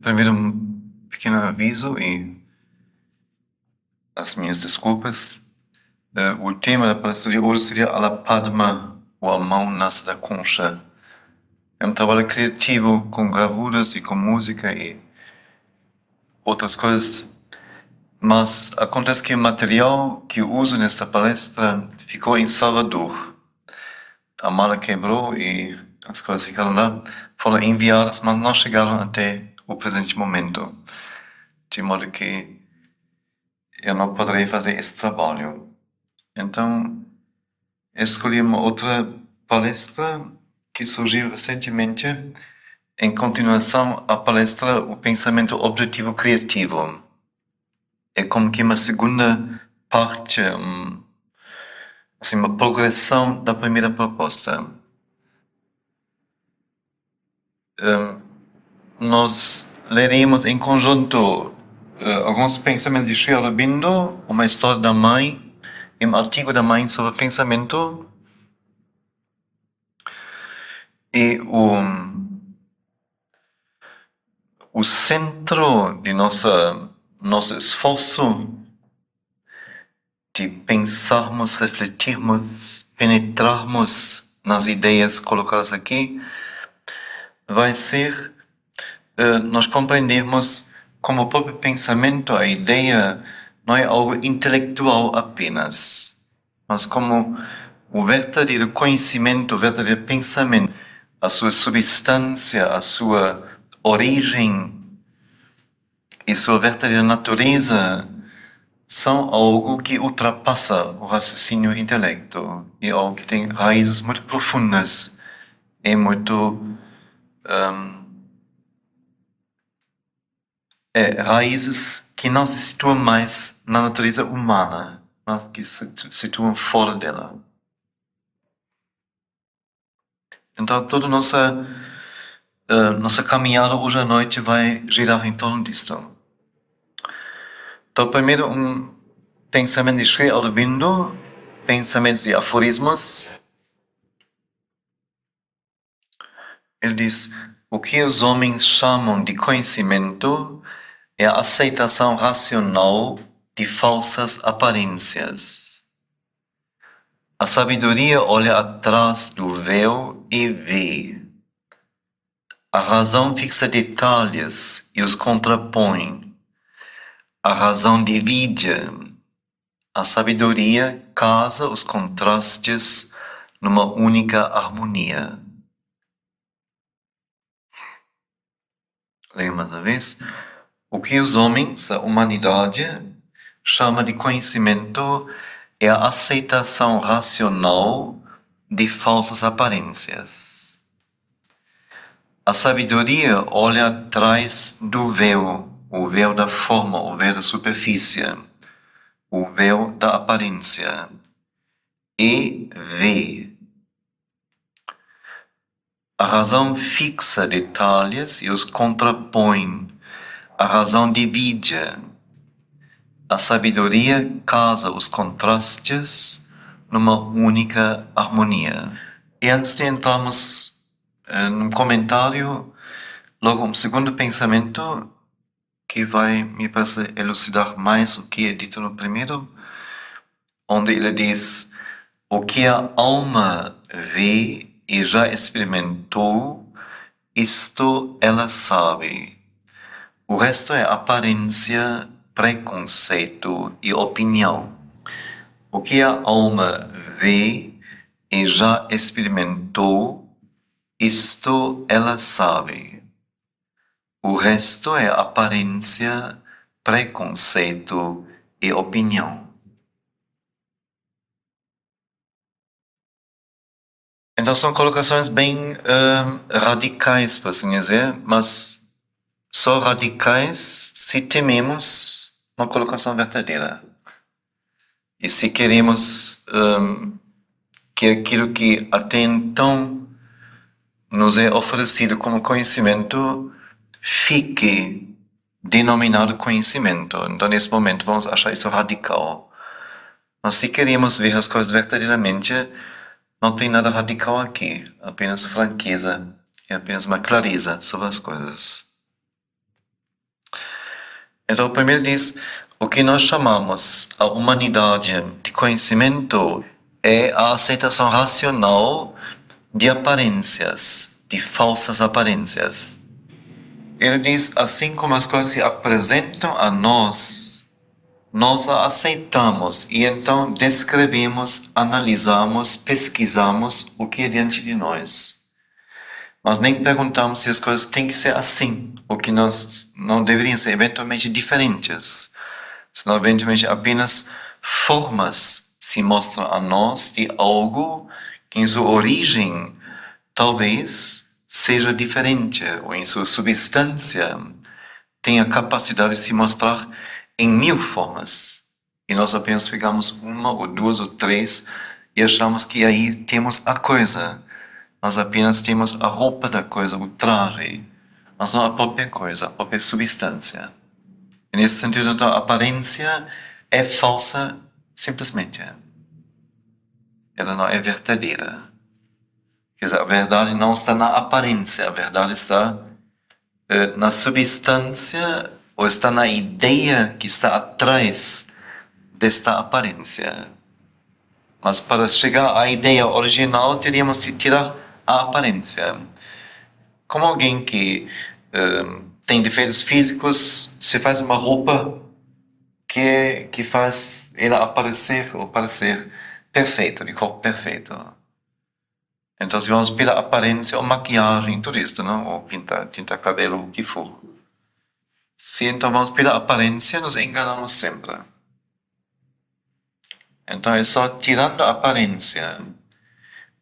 Primeiro, um pequeno aviso e as minhas desculpas. O tema da palestra de hoje seria a la Padma, ou a mão nasce da concha. É um trabalho criativo com gravuras e com música e outras coisas, mas acontece que o material que eu uso nesta palestra ficou em Salvador. A mala quebrou e as coisas ficaram lá, foram enviadas, mas não chegaram até o presente momento, de modo que eu não poderei fazer esse trabalho. Então, escolhi uma outra palestra que surgiu recentemente em continuação à palestra O Pensamento Objetivo Criativo. É como que uma segunda parte, assim, uma progressão da primeira proposta. Nós leremos em conjunto alguns pensamentos de Sri Aurobindo, uma história da mãe, um artigo da mãe sobre pensamento, e o centro de nosso esforço de pensarmos, refletirmos, penetrarmos nas ideias colocadas aqui, vai ser nós compreendermos como o próprio pensamento, a ideia, não é algo intelectual apenas, mas como o verdadeiro conhecimento, o verdadeiro pensamento, a sua substância, a sua origem e sua verdadeira natureza são algo que ultrapassa o raciocínio intelecto e algo que tem raízes muito profundas e muito raízes que não se situam mais na natureza humana, mas que se situam fora dela. Então toda nossa caminhada hoje à noite vai girar em torno disto. Então, primeiro, pensamento de Sri Aurobindo, pensamentos e aforismos. Ele diz: o que os homens chamam de conhecimento é a aceitação racional de falsas aparências. A sabedoria olha atrás do véu e vê. A razão fixa detalhes e os contrapõe. A razão divide. A sabedoria casa os contrastes numa única harmonia. Leio mais uma vez. O que os homens, a humanidade, chama de conhecimento é a aceitação racional de falsas aparências. A sabedoria olha atrás do véu, o véu da forma, o véu da superfície, o véu da aparência, e vê. A razão fixa detalhes e os contrapõe. A razão divide. A sabedoria casa os contrastes numa única harmonia. E antes de entrarmos num comentário, logo um segundo pensamento que vai, me parece, elucidar mais o que é dito no primeiro, onde ele diz: o que a alma vê e já experimentou, isto ela sabe. O resto é aparência, preconceito e opinião. O que a alma vê e já experimentou, isto ela sabe. O resto é aparência, preconceito e opinião. Então são colocações bem radicais, por assim dizer, mas só radicais se tememos uma colocação verdadeira. E se queremos que aquilo que até então nos é oferecido como conhecimento fique denominado conhecimento. Então, nesse momento, vamos achar isso radical. Mas se queremos ver as coisas verdadeiramente, não tem nada radical aqui, apenas franqueza e apenas uma clareza sobre as coisas. Então, primeiro diz, o que nós chamamos a humanidade de conhecimento é a aceitação racional de aparências, de falsas aparências. Ele diz, assim como as coisas se apresentam a nós, nós a aceitamos e então descrevemos, analisamos, pesquisamos o que é diante de nós. Nós nem perguntamos se as coisas têm que ser assim, ou que nós não deveriam ser eventualmente diferentes, senão eventualmente apenas formas se mostram a nós de algo que em sua origem talvez seja diferente, ou em sua substância tenha capacidade de se mostrar em 1000 formas. E nós apenas pegamos uma, ou duas, ou três e achamos que aí temos a coisa. Nós apenas temos a roupa da coisa, o traje, mas não a própria coisa, a própria substância. E nesse sentido, então, a aparência é falsa simplesmente. Ela não é verdadeira. Quer dizer, a verdade não está na aparência, a verdade está na substância ou está na ideia que está atrás desta aparência. Mas para chegar à ideia original, teríamos que tirar a aparência. Como alguém que tem defeitos físicos, se faz uma roupa que faz ela aparecer ou parecer perfeito, de corpo perfeito. Então, se vamos pela aparência, ou maquiagem, tudo isso, não? Ou tinta cabelo, o que for. Se então vamos pela aparência, nos enganamos sempre. Então, é só tirando a aparência,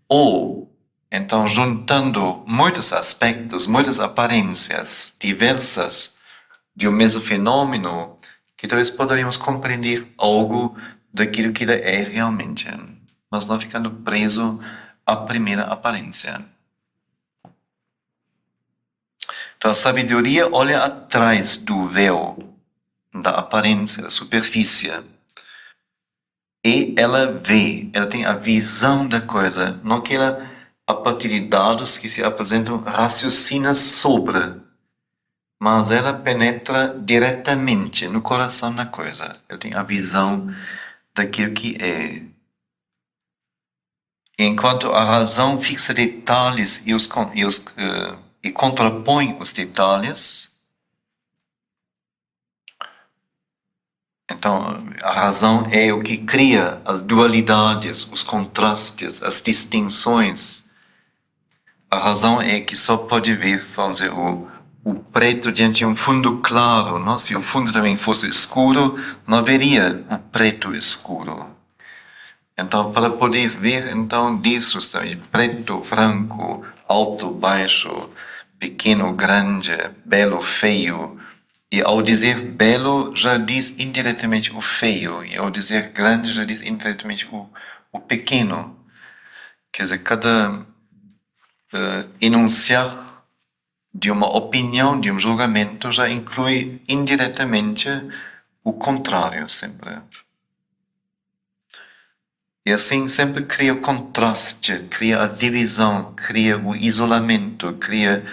ou então juntando muitos aspectos, muitas aparências diversas de um mesmo fenômeno, que talvez poderíamos compreender algo daquilo que ele é realmente, mas não ficando preso à primeira aparência. Então a sabedoria olha atrás do véu, da aparência, da superfície, e ela vê, ela tem a visão da coisa, não que ela, a partir de dados que se apresentam, raciocina sobre, mas ela penetra diretamente no coração da coisa. Ela tem a visão daquilo que é. Enquanto a razão fixa detalhes e contrapõe os detalhes, então a razão é o que cria as dualidades, os contrastes, as distinções. A razão é que só pode ver, vamos dizer, o preto diante de um fundo claro, não? Se o fundo também fosse escuro, não haveria o preto escuro. Então, para poder ver, então, disso, preto, branco, alto, baixo, pequeno, grande, belo, feio. E ao dizer belo, já diz indiretamente o feio. E ao dizer grande, já diz indiretamente o pequeno. Quer dizer, cada enunciar de uma opinião, de um julgamento, já inclui indiretamente o contrário, sempre. E assim sempre cria o contraste, cria a divisão, cria o isolamento, cria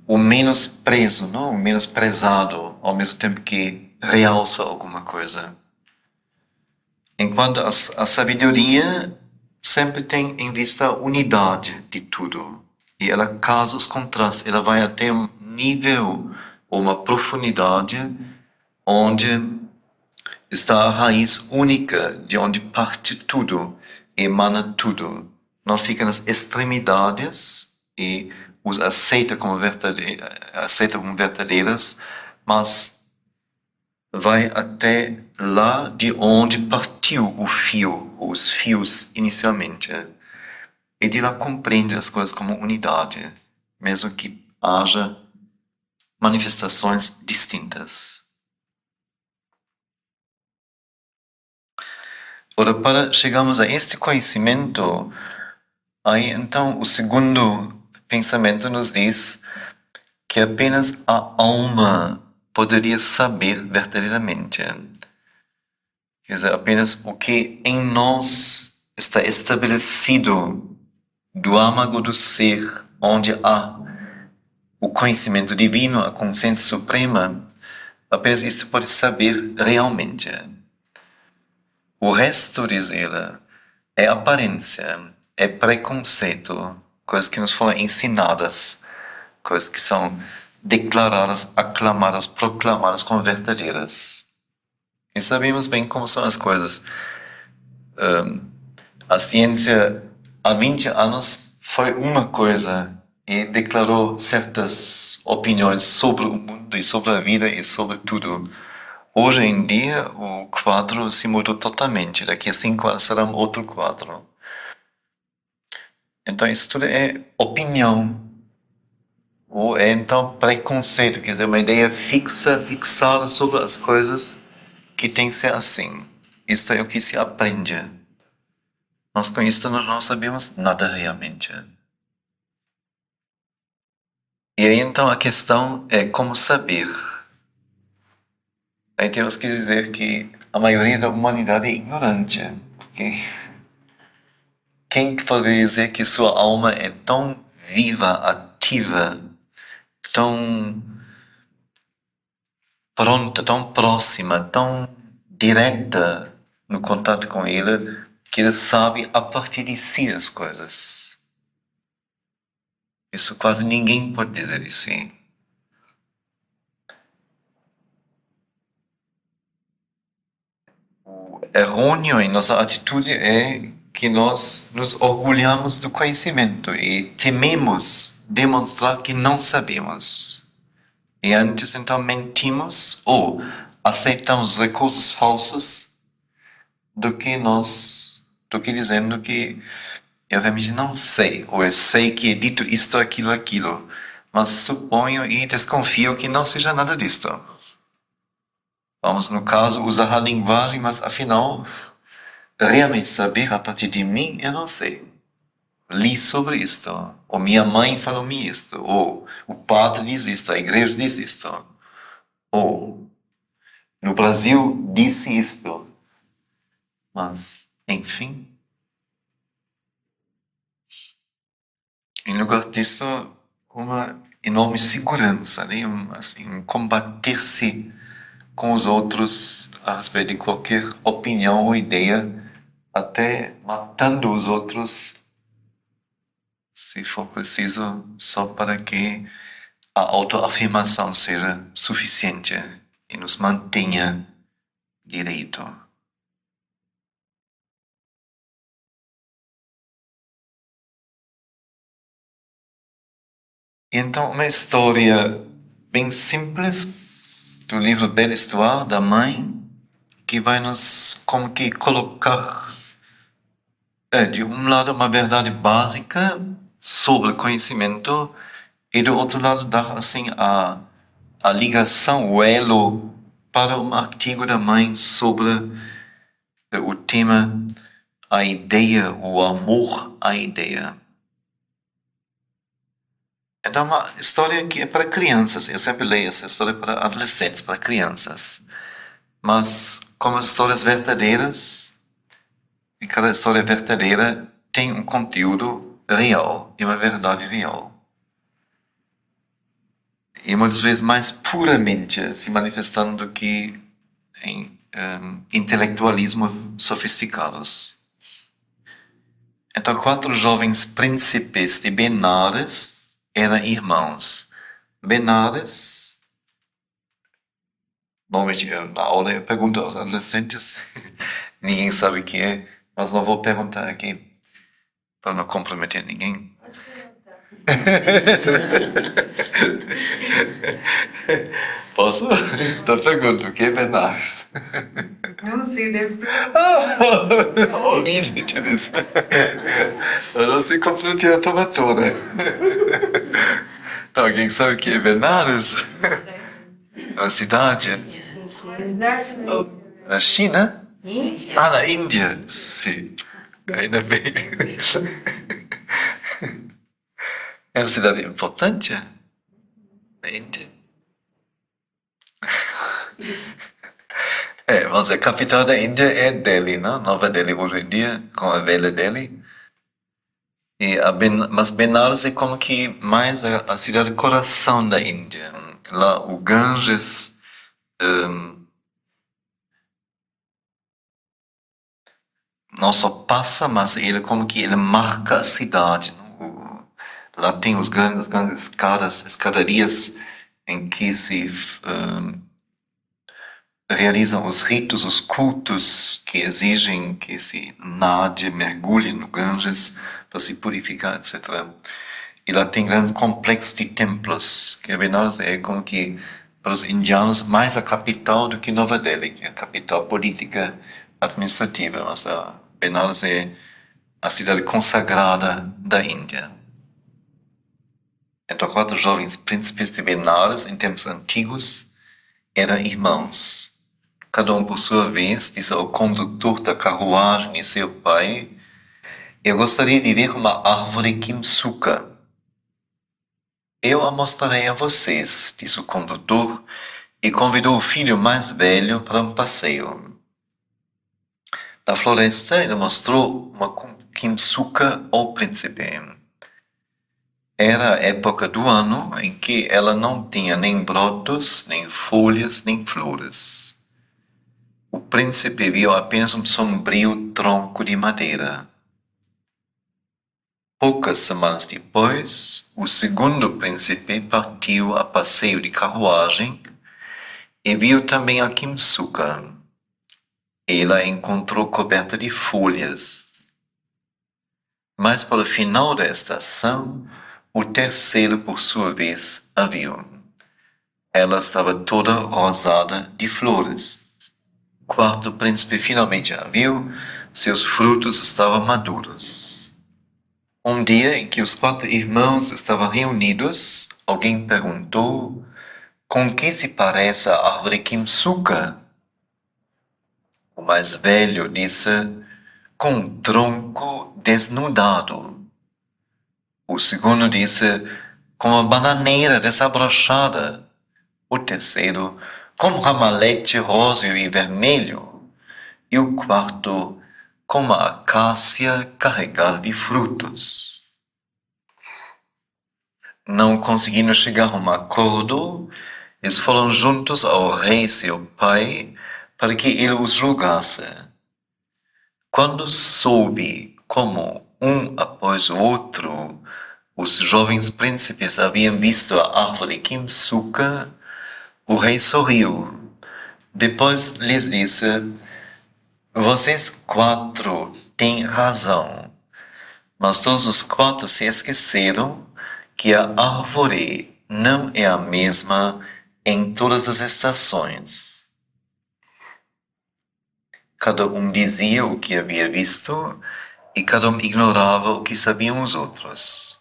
o menosprezo, não? O menosprezado, ao mesmo tempo que realça alguma coisa. Enquanto a sabedoria sempre tem em vista a unidade de tudo. E ela casa os contrastes, ela vai até um nível ou uma profundidade onde está a raiz única de onde parte tudo, emana tudo. Não fica nas extremidades e os aceita como verdadeiras, mas vai até lá de onde partiu o fio, os fios inicialmente. E de lá compreende as coisas como unidade, mesmo que haja manifestações distintas. Ora, para chegarmos a este conhecimento, aí então o segundo pensamento nos diz que apenas a alma poderia saber verdadeiramente. Quer dizer, apenas o que em nós está estabelecido do âmago do ser, onde há o conhecimento divino, a consciência suprema, Apenas isto pode saber realmente. O resto, diz ele, é aparência, é preconceito, coisas que nos foram ensinadas, coisas que são declaradas, aclamadas, proclamadas como verdadeiras. E sabemos bem como são as coisas. A ciência, há 20 anos, foi uma coisa e declarou certas opiniões sobre o mundo e sobre a vida e sobre tudo. Hoje em dia, o quadro se mudou totalmente. Daqui a 5 anos será um outro quadro. Então, isso tudo é opinião. Ou é, então, preconceito, quer dizer, uma ideia fixa, fixada sobre as coisas que tem que ser assim. Isto é o que se aprende. Nós com isso não sabemos nada realmente. E aí, então, a questão é como saber. Aí temos que dizer que a maioria da humanidade é ignorante. Porque quem poderia dizer que sua alma é tão viva, ativa, tão pronta, tão próxima, tão direta no contato com ele, que ele sabe a partir de si as coisas. Isso quase ninguém pode dizer de si. O errôneo em nossa atitude é que nós nos orgulhamos do conhecimento e tememos demonstrar que não sabemos. E antes, então, mentimos ou aceitamos recursos falsos do que dizendo que eu realmente não sei, ou eu sei que é dito isto, aquilo, mas suponho e desconfio que não seja nada disto. Vamos, no caso, usar a linguagem, mas afinal, realmente saber a partir de mim, eu não sei. Li sobre isto, ou minha mãe falou-me isto, ou o padre diz isto, a igreja diz isto, ou no Brasil disse isto. Mas, enfim, em lugar disso, uma enorme segurança, né? Um combater-se com os outros a respeito de qualquer opinião ou ideia, até matando os outros, se for preciso, só para que a autoafirmação seja suficiente e nos mantenha direito. E então, uma história bem simples do livro Belle Histoire, da mãe, que vai nos como que colocar, de um lado, uma verdade básica sobre conhecimento e do outro lado dar assim a ligação, o elo para um artigo da mãe sobre o tema, a ideia, o amor à ideia. Então, uma história que é para crianças. Eu sempre leio essa história para adolescentes, para crianças. Mas, como histórias verdadeiras, e cada história verdadeira tem um conteúdo real e uma verdade real. E muitas vezes mais puramente se manifestando do que em intelectualismos sofisticados. Então, 4 jovens príncipes de Benares eram irmãos. Benares, normalmente na aula eu pergunto aos adolescentes, ninguém sabe o que é, mas não vou perguntar aqui para não comprometer ninguém. Posso? Então pergunto, o que é Benares? Não sei, deve ser. Horrível, Teresa. Eu não sei comprometer a turma toda. Então, alguém sabe o que é Benares? É uma cidade na China? Ah, na Índia. Sim, ainda bem. É uma cidade importante na Índia. Vamos dizer, a capital da Índia é Delhi, não? Nova Delhi hoje em dia, com a velha Delhi. Mas Benares é como que mais a cidade coração da Índia. Lá o Ganges não só passa, mas ele como que ele marca a cidade. Não? Lá tem as grandes escadarias em que se realizam os ritos, os cultos que exigem que se nade, mergulhe no Ganges para se purificar, etc. E lá tem grande complexo de templos, que Benares é como que para os indianos mais a capital do que Nova Delhi, que é a capital política administrativa, mas a Benares é a cidade consagrada da Índia. Então, quatro jovens príncipes de Benares, em tempos antigos, eram irmãos. Cada um, por sua vez, disse ao condutor da carruagem e seu pai: eu gostaria de ver uma árvore Kimsuka. Eu a mostrarei a vocês, disse o condutor, e convidou o filho mais velho para um passeio. Na floresta, ele mostrou uma Kimsuka ao príncipe. Era a época do ano em que ela não tinha nem brotos, nem folhas, nem flores. O príncipe viu apenas um sombrio tronco de madeira. Poucas semanas depois, o segundo príncipe partiu a passeio de carruagem e viu também a Kimsuka. Ela a encontrou coberta de folhas. Mas para o final da estação, o terceiro, por sua vez, a viu. Ela estava toda rosada de flores. O quarto príncipe finalmente a viu, seus frutos estavam maduros. Um dia em que os quatro irmãos estavam reunidos, alguém perguntou: com que se parece a árvore Kimsuka? O mais velho disse: com um tronco desnudado. O segundo disse: com uma bananeira desabrochada. O terceiro: com um ramalhete róseo e vermelho. E o quarto: com uma acácia carregada de frutos. Não conseguindo chegar a um acordo, eles foram juntos ao rei seu pai para que ele os julgasse. Quando soube como, um após o outro, os jovens príncipes haviam visto a árvore Kimsuka, o rei sorriu. Depois lhes disse: vocês quatro têm razão, mas todos os quatro se esqueceram que a árvore não é a mesma em todas as estações. Cada um dizia o que havia visto e cada um ignorava o que sabiam os outros.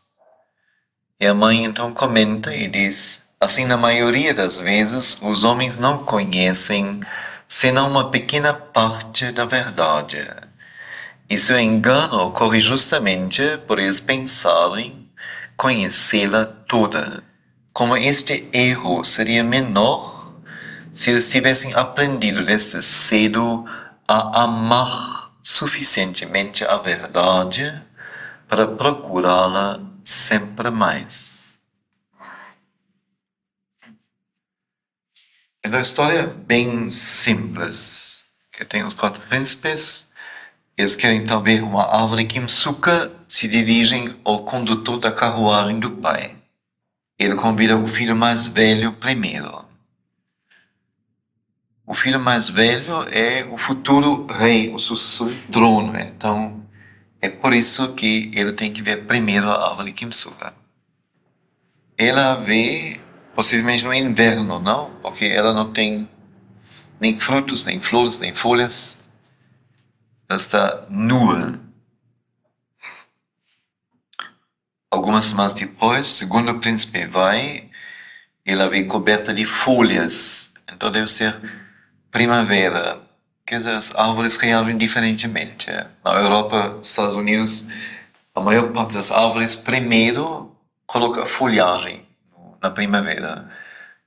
E a mãe então comenta e diz: assim, na maioria das vezes, os homens não conhecem senão uma pequena parte da verdade. E seu engano ocorre justamente por eles pensarem conhecê-la toda. Como este erro seria menor se eles tivessem aprendido desde cedo a amar suficientemente a verdade para procurá-la sempre mais. É uma história bem simples, que tem os quatro príncipes, eles querem então ver uma árvore Kimsuka, se dirigem ao condutor da carruagem do pai. Ele convida o filho mais velho primeiro. O filho mais velho é o futuro rei, o sucessor do trono. Então, é por isso que ele tem que ver primeiro a árvore Kimsuka. Ela vê possivelmente no inverno, não? Porque ela não tem nem frutos, nem flores, nem folhas. Ela está nua. Algumas semanas depois, segundo o príncipe vai, ela vê coberta de folhas. Então deve ser primavera. Quer dizer, as árvores reagem diferentemente. Na Europa, nos Estados Unidos, a maior parte das árvores primeiro coloca folhagem na primavera.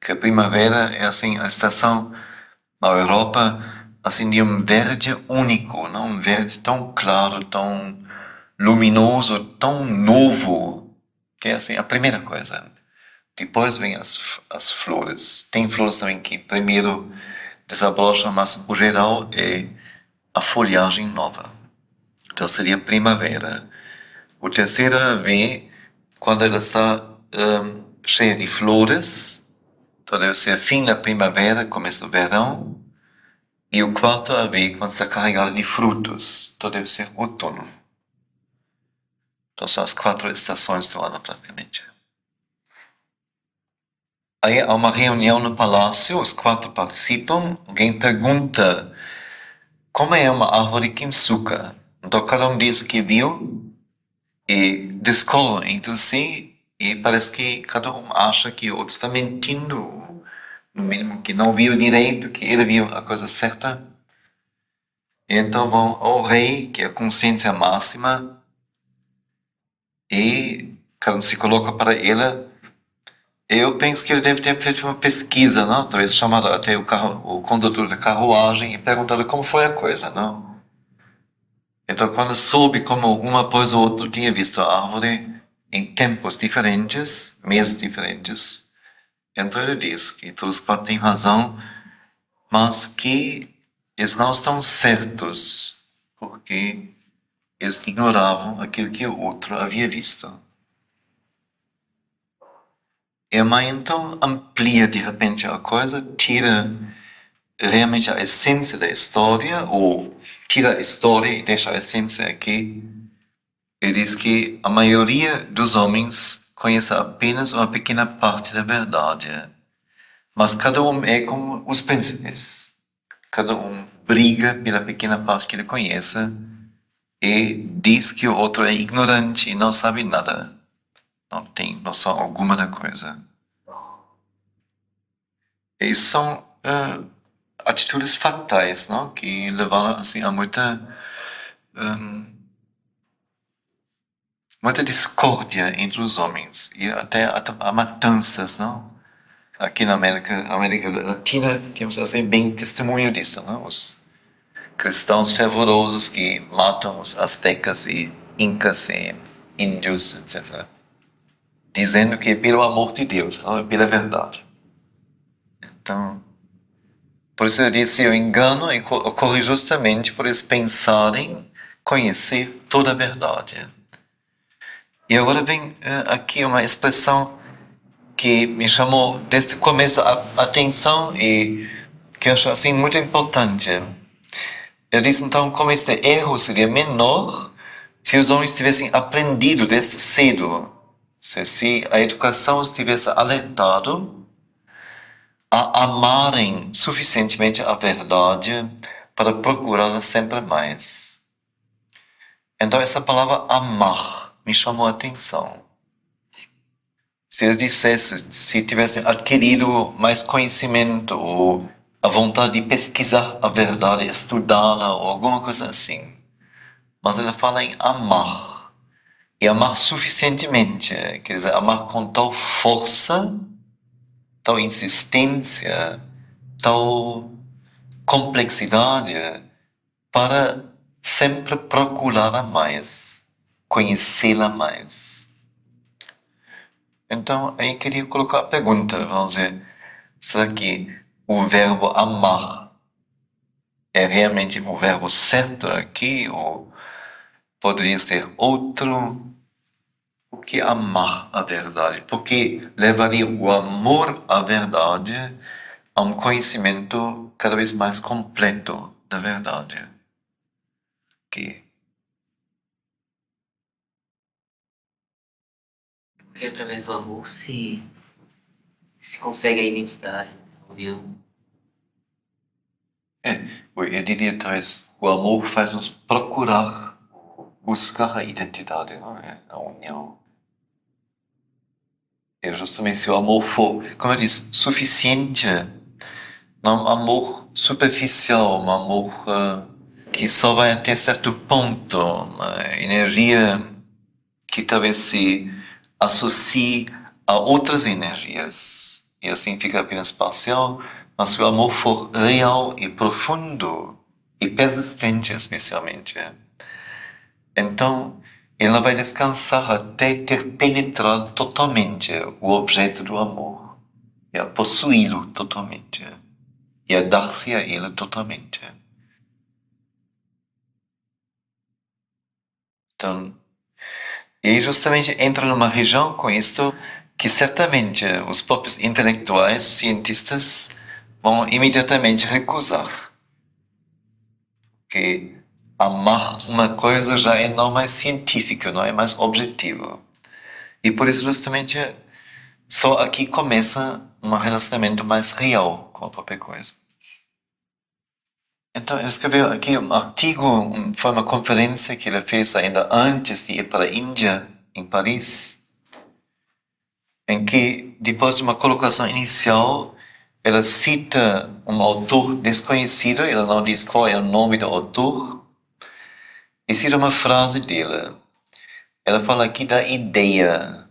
Que a primavera é assim a estação na Europa assim de um verde único, não um verde tão claro, tão luminoso, tão novo, que é assim a primeira coisa. Depois vem as flores. Tem flores também que primeiro desabrocham, mas o geral é a folhagem nova. Então seria primavera. O terceira vem quando ela está cheia de flores. Então deve ser fim da primavera, começo do verão. E o quarto ave quando está carregado de frutos. Então deve ser outono. Então são as 4 estações do ano praticamente. Aí há uma reunião no palácio, os 4 participam. Alguém pergunta como é uma árvore Kimsuka. Então cada um diz o que viu e discorre entre si. E parece que cada um acha que o outro está mentindo. No mínimo que não viu direito, que ele viu a coisa certa. E então vão ao rei, que é a consciência máxima, e cada um se coloca para ele. Eu penso que ele deve ter feito uma pesquisa, não? Talvez chamado até o condutor da carruagem e perguntado como foi a coisa, não? Então, quando soube como uma após o outro tinha visto a árvore em tempos diferentes, meses diferentes, então ele diz que todos os 4 têm razão, mas que eles não estão certos, porque eles ignoravam aquilo que o outro havia visto. E a mãe então amplia de repente a coisa, tira realmente a essência da história, ou tira a história e deixa a essência aqui. E diz que a maioria dos homens conhece apenas uma pequena parte da verdade. Mas cada um é como os príncipes. Cada um briga pela pequena parte que ele conhece e diz que o outro é ignorante e não sabe nada. Não tem noção alguma da coisa. E são atitudes fatais, não? Que levaram assim, a muita discórdia entre os homens e até a matanças, não? Aqui na América Latina temos assim bem testemunho disso, não? Os cristãos fervorosos que matam os astecas e incas e índios, etc. Dizendo que é pelo amor de Deus, não é pela verdade. Então, por isso eu disse, o engano ocorre justamente por eles pensarem conhecer toda a verdade. E agora vem aqui uma expressão que me chamou desde o começo a atenção e que eu acho assim muito importante. Eu disse então como este erro seria menor se os homens tivessem aprendido desde cedo, se a educação os tivesse alertado a amarem suficientemente a verdade para procurá-la sempre mais. Então essa palavra amar me chamou a atenção. Se ele dissesse, se tivesse adquirido mais conhecimento ou a vontade de pesquisar a verdade, estudá-la ou alguma coisa assim. Mas ele fala em amar. E amar suficientemente, quer dizer, amar com tal força, tal insistência, tal complexidade, para sempre procurá-la mais, conhecê-la mais. Então, aí queria colocar a pergunta, vamos dizer, será que o verbo amar é realmente o verbo certo aqui, ou poderia ser outro? O que amar a verdade? Porque levaria o amor à verdade a um conhecimento cada vez mais completo da verdade. Que Porque através do amor se consegue a identidade, a união. eu diria talvez o amor faz-nos procurar, buscar a identidade, não é? A união. É justamente se o amor for, como eu disse, suficiente, não um amor superficial, um amor que só vai até certo ponto, uma energia que talvez se associe a outras energias e assim fica apenas parcial, mas se o amor for real e profundo e persistente especialmente, então ele não vai descansar até ter penetrado totalmente o objeto do amor, e a possuí-lo totalmente, e a dar-se a ele totalmente. Então, e justamente entra numa região com isto que certamente os próprios intelectuais, os cientistas, vão imediatamente recusar. Que amar uma coisa já não é mais científico, não é mais objetivo. E por isso justamente só aqui começa um relacionamento mais real com a própria coisa. Então ele escreveu aqui um artigo, foi uma conferência que ele fez ainda antes de ir para a Índia, em Paris, em que, depois de uma colocação inicial, ela cita um autor desconhecido, ela não diz qual é o nome do autor, e cita uma frase dele. Ela fala aqui da ideia.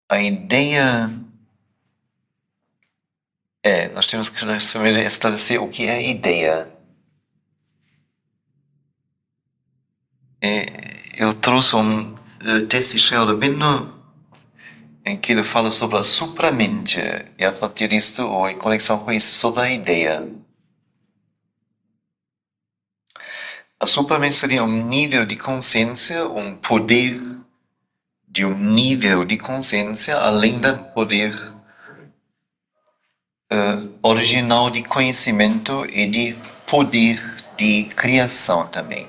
A ideia nós temos que primeiro esclarecer o que é ideia. Eu trouxe um texto de Sri Aurobindo em que ele fala sobre a supramente, e a partir disto, ou em conexão com isso, sobre a ideia. A supramente seria um nível de consciência, um poder de um nível de consciência além do poder original de conhecimento e de poder de criação também.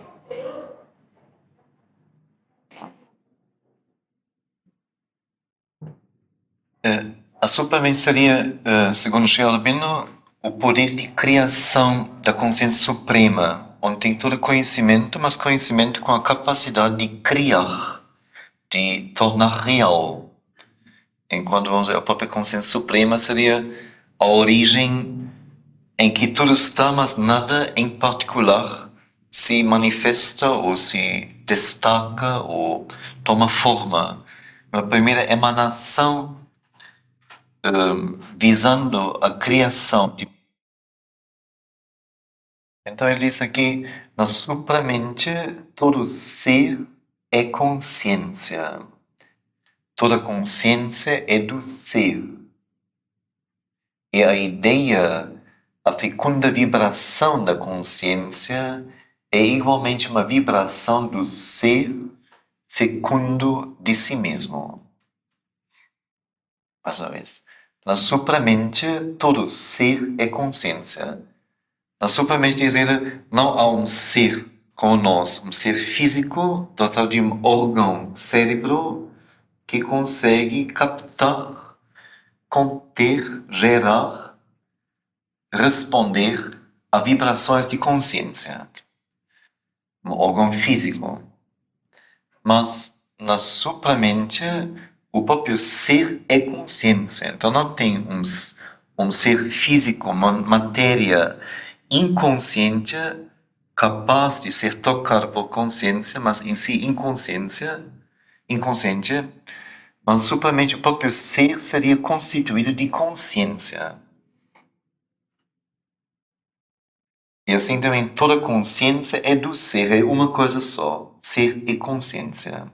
A supramente seria, segundo Sri Aurobindo, o poder de criação da consciência suprema, onde tem todo conhecimento, mas conhecimento com a capacidade de criar, de tornar real. Enquanto, vamos dizer, a própria consciência suprema seria a origem em que tudo está, mas nada em particular se manifesta ou se destaca ou toma forma. A primeira emanação visando a criação. Então ele diz aqui, na supramente, todo ser é consciência. Toda consciência é do ser. E a ideia, a fecunda vibração da consciência é igualmente uma vibração do ser fecundo de si mesmo. Mais uma vez. Na supramente, todo ser é consciência. Na supramente diz ele, não há um ser como nós, um ser físico dotado de um órgão, cérebro, que consegue captar, conter, gerar, responder a vibrações de consciência. Um órgão físico. Mas na supramente, o próprio ser é consciência. Então não tem um ser físico, uma matéria inconsciente capaz de ser tocado por consciência, mas em si inconsciente, mas supramente o próprio ser seria constituído de consciência. E assim também toda consciência é do ser, é uma coisa só, ser e consciência.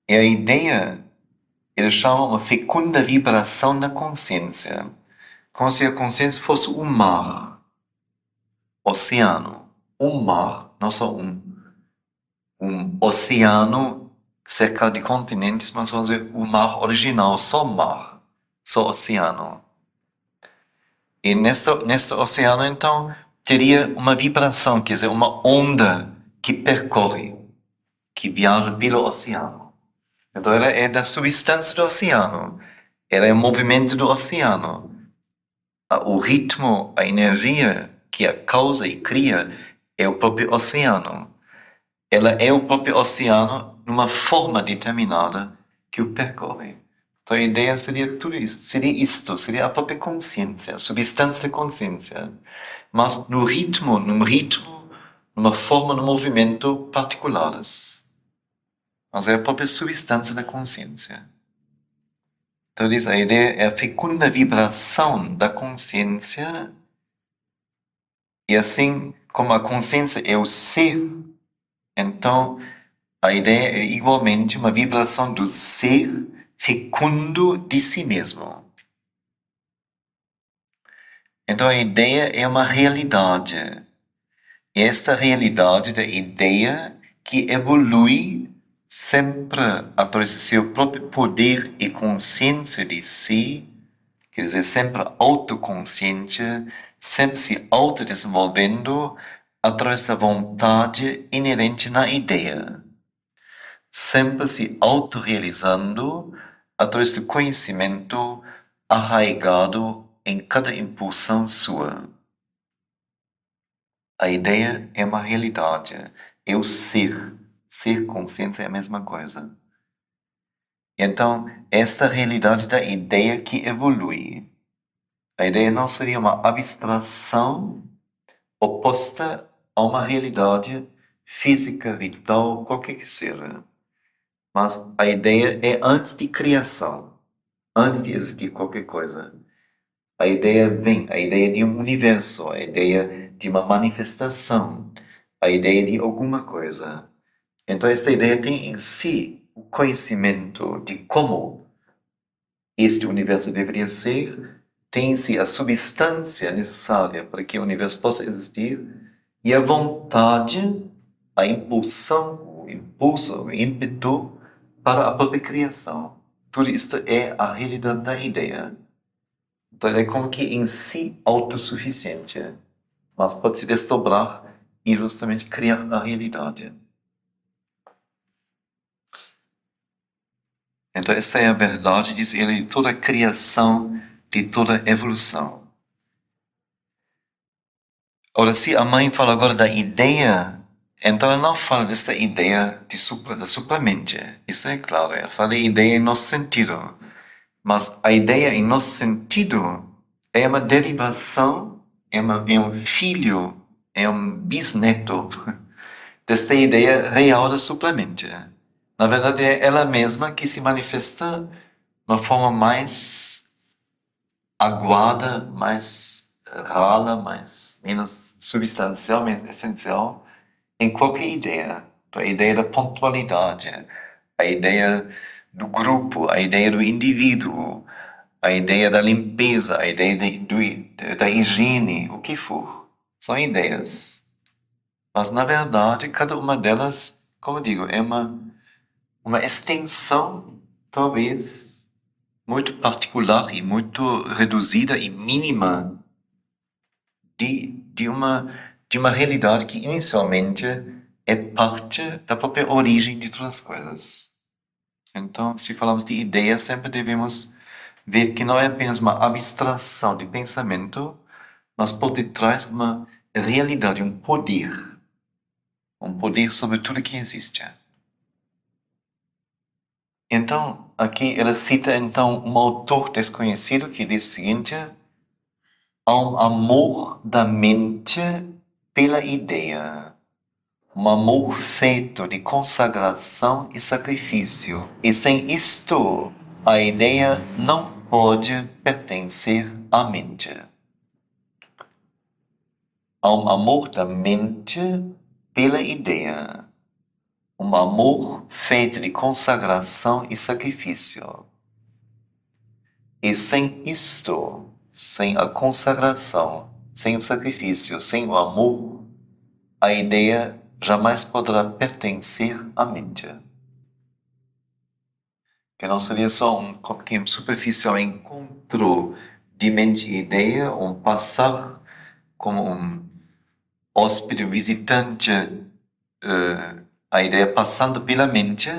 E a ideia, ele chama uma fecunda vibração da consciência, como se a consciência fosse um mar, oceano. Um mar, não só um oceano cercado de continentes, mas vamos dizer o mar original, só mar, só oceano. E neste oceano, então, teria uma vibração, quer dizer, uma onda que percorre, que viaja pelo oceano. Então ela é da substância do oceano, ela é o movimento do oceano. O ritmo, a energia que a causa e cria é o próprio oceano. Ela é o próprio oceano numa forma determinada que o percorre. Então a ideia seria tudo isso, seria a própria consciência, a substância da consciência, mas num ritmo, numa forma, num movimento particulares. Mas é a própria substância da consciência. Então diz, a ideia é a fecunda vibração da consciência, e assim como a consciência é o ser, Então, a ideia é igualmente uma vibração do ser fecundo de si mesmo. Então, a ideia é uma realidade. E esta realidade da ideia que evolui sempre através do seu próprio poder e consciência de si, quer dizer, sempre autoconsciente, sempre se autodesenvolvendo através da vontade inerente na ideia, sempre se autorrealizando através do conhecimento arraigado em cada impulsão sua. A ideia é uma realidade, é o ser. Ser consciência é a mesma coisa. Então, esta realidade da ideia que evolui. A ideia não seria uma abstração oposta a uma realidade física, vital, qualquer que seja. Mas a ideia é antes de criação, antes de existir qualquer coisa. A ideia vem, a ideia de um universo, a ideia de uma manifestação, a ideia de alguma coisa. Então, esta ideia tem em si o conhecimento de como este universo deveria ser, tem em si a substância necessária para que o universo possa existir e a vontade, a impulsão, o impulso, o ímpeto para a própria criação. Tudo isto é a realidade da ideia. Então, é como que em si autossuficiente, mas pode se desdobrar e justamente criar a realidade. Então, esta é a verdade, diz ele, de toda a criação, de toda a evolução. Ora, se a mãe fala agora da ideia, então ela não fala desta ideia da supramente. Isso é claro, ela fala de ideia em nosso sentido. Mas a ideia em nosso sentido é uma derivação, é um filho, é um bisneto desta ideia real da supramente. Na verdade, é ela mesma que se manifesta de uma forma mais aguada, mais rala, menos substancial, menos essencial em qualquer ideia. Então, a ideia da pontualidade, a ideia do grupo, a ideia do indivíduo, a ideia da limpeza, a ideia da higiene, o que for. São ideias. Mas, na verdade, cada uma delas, como eu digo, é uma extensão, talvez, muito particular e muito reduzida e mínima de uma realidade que inicialmente é parte da própria origem de todas as coisas. Então, se falamos de ideia, sempre devemos ver que não é apenas uma abstração de pensamento, mas por detrás uma realidade, um poder sobre tudo que existe. Então, aqui ela cita então um autor desconhecido que diz o seguinte: há um amor da mente pela ideia, um amor feito de consagração e sacrifício. E sem isto, a ideia não pode pertencer à mente. Há um amor da mente pela ideia, um amor feito de consagração e sacrifício. E sem isto, sem a consagração, sem o sacrifício, sem o amor, a ideia jamais poderá pertencer à mente. Que não seria só um superficial encontro de mente e ideia, um passar como um hóspede visitante, a ideia passando pela mente,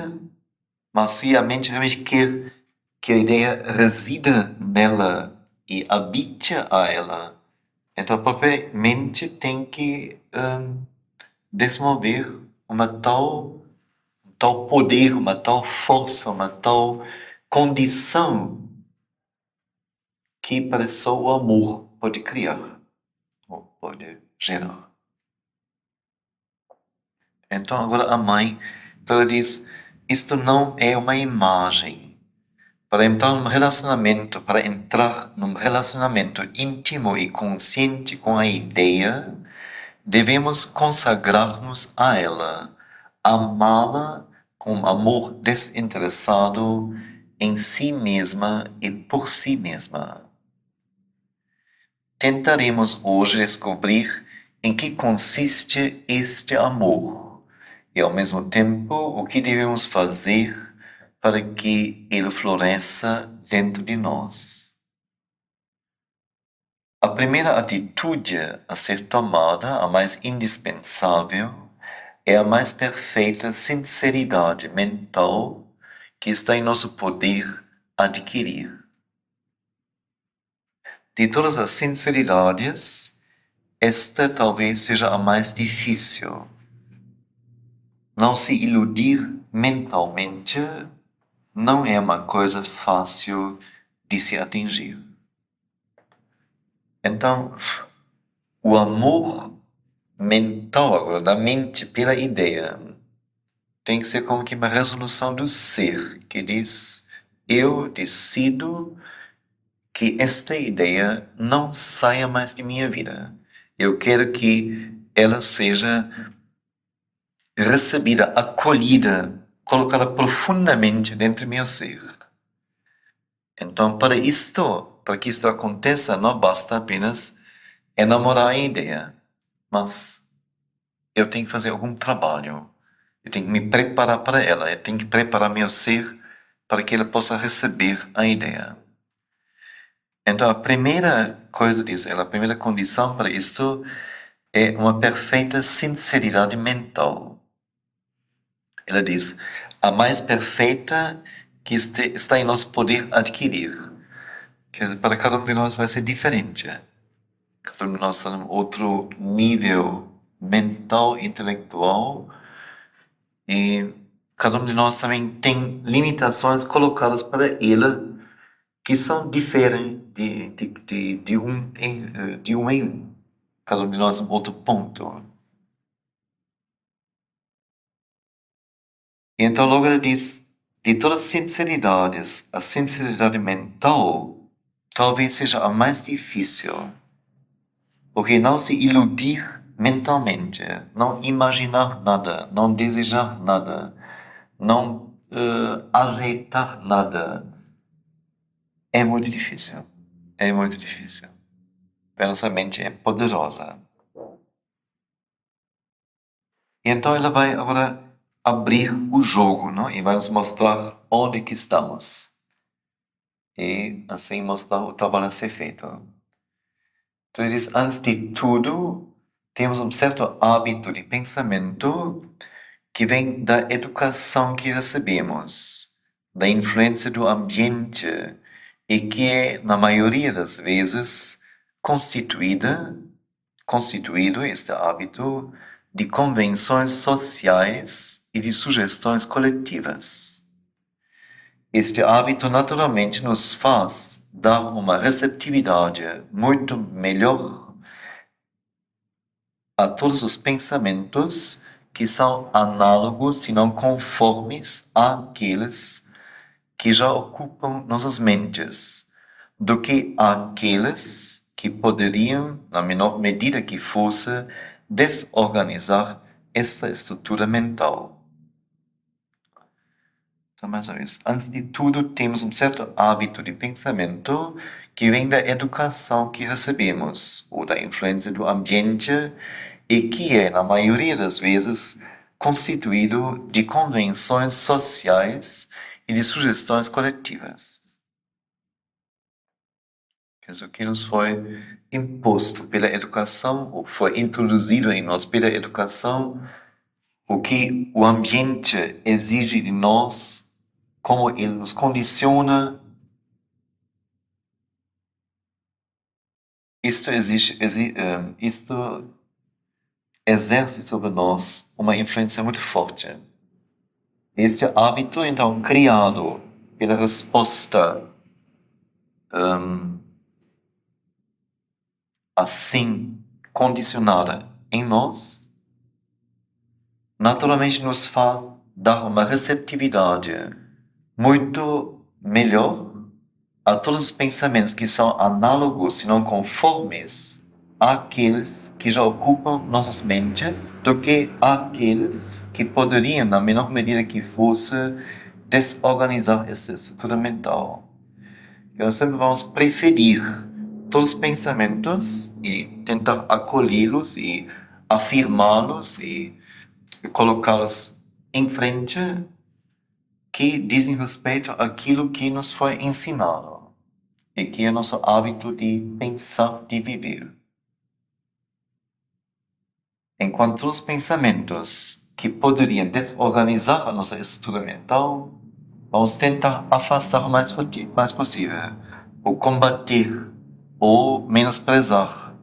mas se a mente realmente quer que a ideia resida nela e habite a ela, então a própria mente tem que desenvolver um tal poder, uma tal força, uma tal condição que para só o amor pode criar, ou pode gerar. Então agora a mãe, ela diz, isto não é uma imagem. Para entrar num relacionamento íntimo e consciente com a ideia, devemos consagrar-nos a ela, amá-la com amor desinteressado em si mesma e por si mesma. Tentaremos hoje descobrir em que consiste este amor e, ao mesmo tempo, o que devemos fazer para que ele floresça dentro de nós. A primeira atitude a ser tomada, a mais indispensável, é a mais perfeita sinceridade mental que está em nosso poder adquirir. De todas as sinceridades, esta talvez seja a mais difícil. Não se iludir mentalmente não é uma coisa fácil de se atingir. Então, o amor mental, agora, da mente pela ideia, tem que ser como que uma resolução do ser, que diz: eu decido que esta ideia não saia mais de minha vida. Eu quero que ela seja recebida, acolhida, colocada profundamente dentro do meu ser. Então, para que isto aconteça, não basta apenas enamorar a ideia, mas eu tenho que fazer algum trabalho. Eu tenho que me preparar para ela. Eu tenho que preparar meu ser para que ele possa receber a ideia. Então, a primeira coisa, diz ela, a primeira condição para isto é uma perfeita sinceridade mental. Ela diz: a mais perfeita que está em nosso poder adquirir. Quer dizer, para cada um de nós vai ser diferente. Cada um de nós está num outro nível mental, intelectual, e cada um de nós também tem limitações colocadas para ele que são diferentes de um em um. Cada um de nós em outro ponto. E então logo ele diz: de todas as sinceridades, a sinceridade mental talvez seja a mais difícil. Porque não se iludir mentalmente, não imaginar nada, não desejar nada, não ajeitar nada, é muito difícil. É muito difícil. A nossa mente é poderosa. E então ela vai agora abrir o jogo, não? E vai nos mostrar onde que estamos. E assim mostrar o trabalho a ser feito. Então ele diz: antes de tudo, temos um certo hábito de pensamento que vem da educação que recebemos, da influência do ambiente e que é, na maioria das vezes, constituído este hábito de convenções sociais e de sugestões coletivas. Este hábito naturalmente nos faz dar uma receptividade muito melhor a todos os pensamentos que são análogos, se não conformes àqueles que já ocupam nossas mentes, do que àqueles que poderiam, na menor medida que fosse, desorganizar esta estrutura mental. Então, mais uma vez, antes de tudo, temos um certo hábito de pensamento que vem da educação que recebemos, ou da influência do ambiente, e que é, na maioria das vezes, constituído de convenções sociais e de sugestões coletivas. Quer dizer, o que nos foi imposto pela educação, ou foi introduzido em nós pela educação, o que o ambiente exige de nós, como ele nos condiciona. Isto exerce sobre nós uma influência muito forte. Este hábito, então, criado pela resposta assim condicionada em nós, naturalmente nos faz dar uma receptividade muito melhor a todos os pensamentos que são análogos, se não conformes, àqueles que já ocupam nossas mentes do que àqueles que poderiam, na menor medida que fosse, desorganizar essa estrutura mental. Nós sempre vamos preferir todos os pensamentos e tentar acolhê-los e afirmá-los e colocá-los em frente que dizem respeito àquilo que nos foi ensinado e que é nosso hábito de pensar, de viver. Enquanto os pensamentos que poderiam desorganizar a nossa estrutura mental, vamos tentar afastar o mais possível, ou combater, ou menosprezar,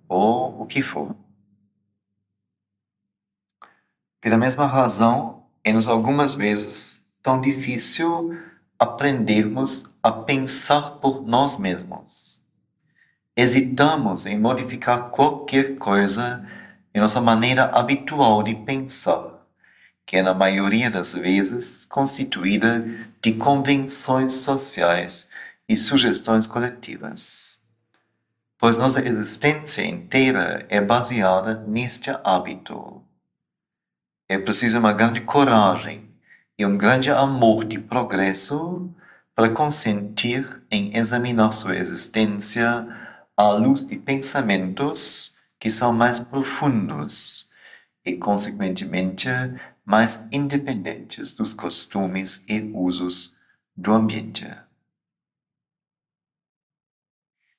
ou o que for. Pela mesma razão, é-nos algumas vezes tão difícil aprendermos a pensar por nós mesmos. Hesitamos em modificar qualquer coisa em nossa maneira habitual de pensar, que é, na maioria das vezes, constituída de convenções sociais e sugestões coletivas. Pois nossa existência inteira é baseada neste hábito. É preciso uma grande coragem e um grande amor de progresso para consentir em examinar sua existência à luz de pensamentos que são mais profundos e, consequentemente, mais independentes dos costumes e usos do ambiente.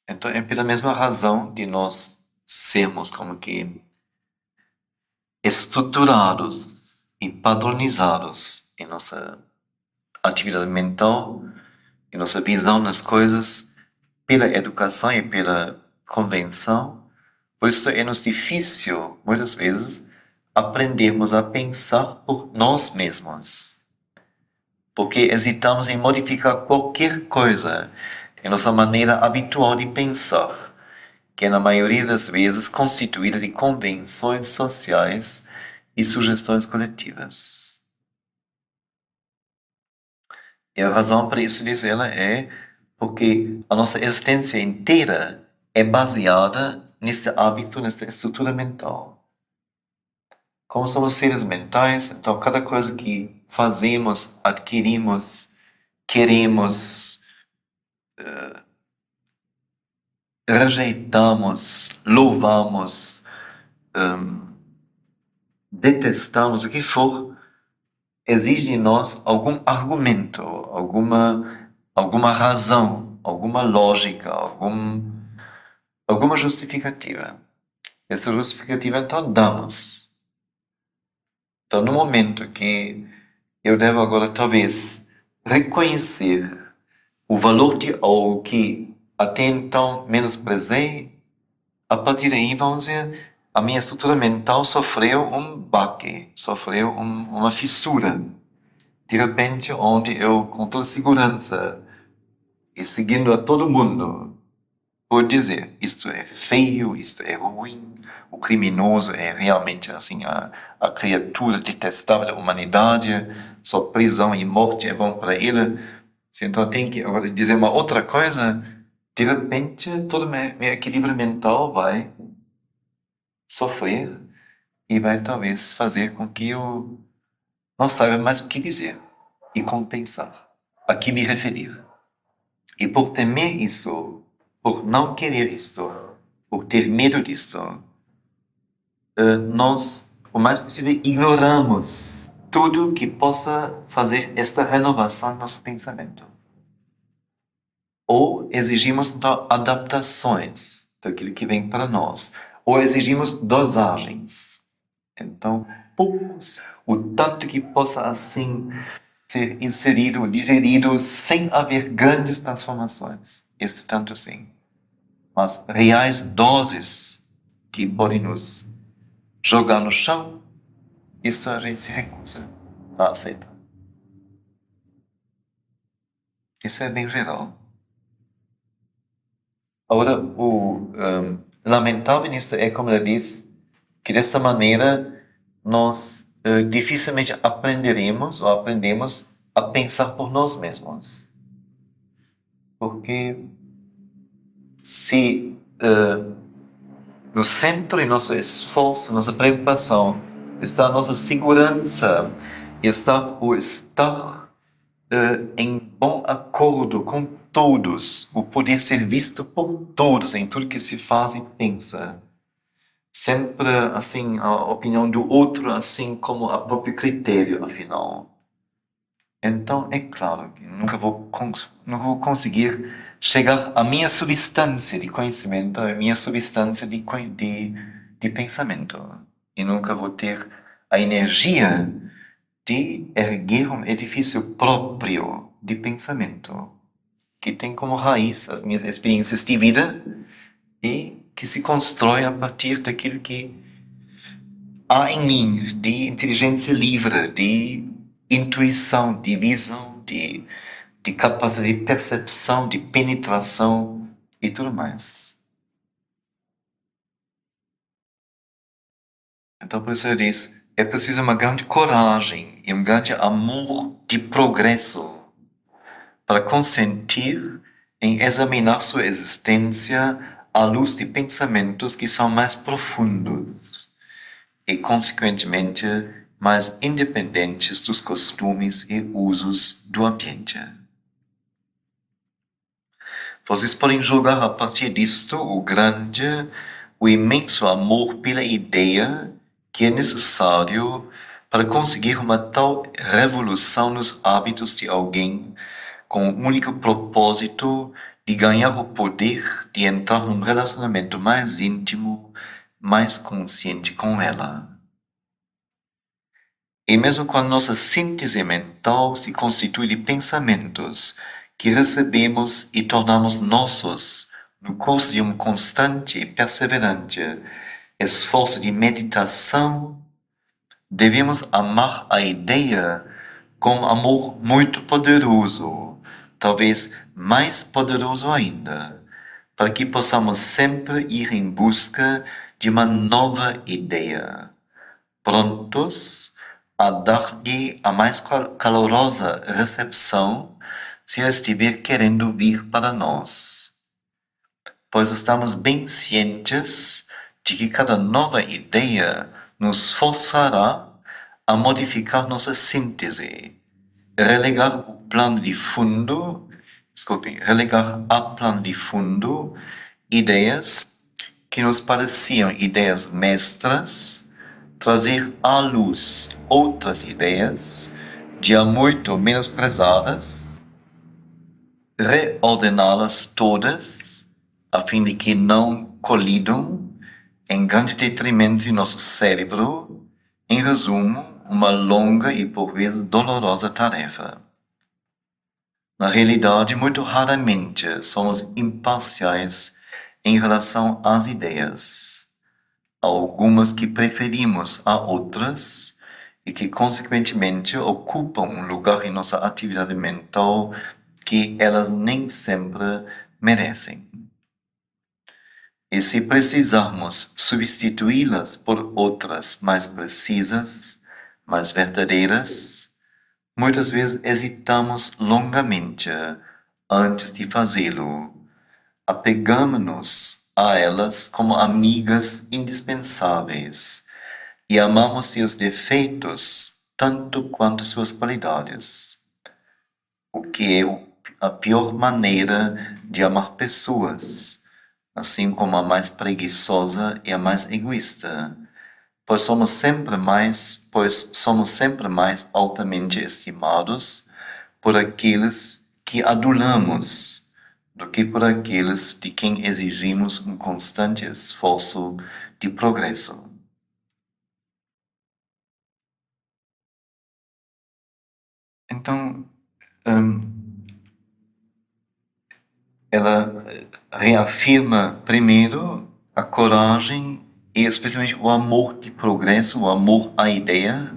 Então, é pela mesma razão de nós sermos como que estruturados e padronizados em nossa atividade mental, em nossa visão das coisas, pela educação e pela convenção. Por isso é-nos difícil, muitas vezes, aprendermos a pensar por nós mesmos. Porque hesitamos em modificar qualquer coisa em nossa maneira habitual de pensar, que é, na maioria das vezes, constituída de convenções sociais e sugestões coletivas. E a razão para isso, diz ela, é porque a nossa existência inteira é baseada neste hábito, nesta estrutura mental. Como somos seres mentais, então cada coisa que fazemos, adquirimos, queremos, rejeitamos, louvamos, detestamos, o que for, exige de nós algum argumento, alguma razão, alguma lógica, alguma justificativa. Essa justificativa, então, damos. Então, no momento que eu devo agora, talvez, reconhecer o valor de algo que até então menosprezei, a partir daí, vamos dizer, a minha estrutura mental sofreu um baque, sofreu uma fissura. De repente, onde eu, com toda segurança, e seguindo a todo mundo, vou dizer, isto é feio, isto é ruim, o criminoso é realmente assim a criatura detestável da humanidade, só prisão e morte é bom para ele. Se então tem que agora dizer uma outra coisa, de repente todo meu equilíbrio mental vai sofrer e vai talvez fazer com que eu não saiba mais o que dizer e como pensar, a que me referir. E por temer isso, por não querer isto, por ter medo disto, nós, o mais possível, ignoramos tudo que possa fazer esta renovação do nosso pensamento. Ou exigimos então adaptações daquilo que vem para nós, ou exigimos dosagens. Então, poucos, o tanto que possa assim ser inserido, digerido, sem haver grandes transformações. Este tanto sim. Mas reais doses que podem nos jogar no chão, isso a gente se recusa a aceitar. Isso é bem geral. Agora, o lamentável nisso é, como ela diz, que desta maneira nós dificilmente aprenderemos ou aprendemos a pensar por nós mesmos. Porque se No centro de nosso esforço, nossa preocupação, está a nossa segurança, está o estar em bom acordo com todos, o poder ser visto por todos em tudo que se faz e pensa. Sempre, assim, a opinião do outro, assim como a próprio critério, afinal. Então, é claro que não vou conseguir chegar à minha substância de conhecimento, à minha substância de pensamento. E nunca vou ter a energia de erguer um edifício próprio de pensamento, que tem como raiz as minhas experiências de vida e que se constrói a partir daquilo que há em mim de inteligência livre, de intuição, de visão, de capacidade de percepção, de penetração e tudo mais. Então, por isso eu disse, é preciso uma grande coragem e um grande amor de progresso para consentir em examinar sua existência à luz de pensamentos que são mais profundos e, consequentemente, mais independentes dos costumes e usos do ambiente. Vocês podem julgar a partir disto o imenso amor pela ideia que é necessário para conseguir uma tal revolução nos hábitos de alguém com o único propósito de ganhar o poder de entrar num relacionamento mais íntimo, mais consciente com ela. E mesmo quando nossa síntese mental se constitui de pensamentos que recebemos e tornamos nossos no curso de um constante e perseverante esforço de meditação, devemos amar a ideia com um amor muito poderoso, talvez mais poderoso ainda, para que possamos sempre ir em busca de uma nova ideia, prontos a dar-lhe a mais calorosa recepção se ela estiver querendo vir para nós. Pois estamos bem cientes de que cada nova ideia nos forçará a modificar nossa síntese, relegar a plano de fundo ideias que nos pareciam ideias mestras, trazer à luz outras ideias, já muito menosprezadas, reordená-las todas, a fim de que não colidam em grande detrimento de nosso cérebro, em resumo, uma longa e por vezes dolorosa tarefa. Na realidade, muito raramente somos imparciais em relação às ideias. Há algumas que preferimos a outras e que, consequentemente, ocupam um lugar em nossa atividade mental que elas nem sempre merecem. E se precisarmos substituí-las por outras mais precisas, mais verdadeiras, muitas vezes hesitamos longamente antes de fazê-lo. Apegamos-nos a elas como amigas indispensáveis e amamos seus defeitos tanto quanto suas qualidades, o que é a pior maneira de amar pessoas, assim como a mais preguiçosa e a mais egoísta, pois somos sempre mais altamente estimados por aqueles que adulamos do que por aqueles de quem exigimos um constante esforço de progresso. Então, ela reafirma primeiro a coragem e especialmente o amor de progresso, o amor à ideia,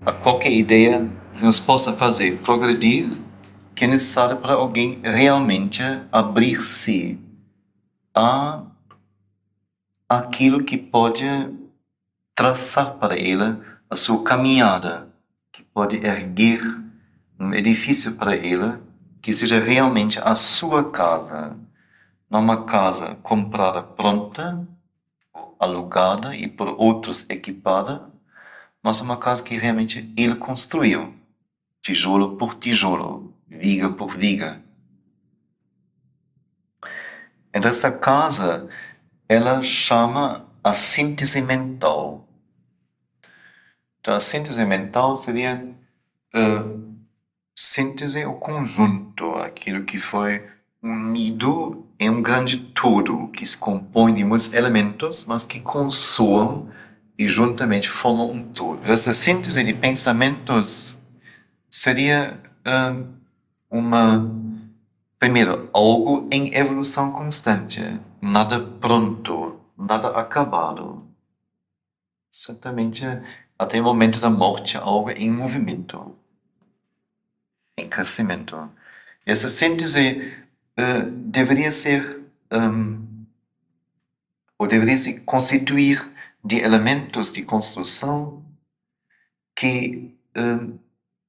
a qualquer ideia que nos possa fazer progredir, que é necessário para alguém realmente abrir-se a aquilo que pode traçar para ele a sua caminhada, que pode erguer um edifício para ele que seja realmente a sua casa, não uma casa comprada pronta, alugada e por outros equipada, mas uma casa que realmente ele construiu, tijolo por tijolo, viga por viga. Então esta casa, ela chama a síntese mental. Então a síntese mental seria síntese, o conjunto, aquilo que foi unido em um grande todo, que se compõe de muitos elementos, mas que consoam e juntamente formam um todo. Essa síntese de pensamentos seria primeiro, algo em evolução constante, nada pronto, nada acabado. Certamente, até o momento da morte, algo em movimento, em crescimento. Essa síntese deveria ser, ou deveria se constituir de elementos de construção que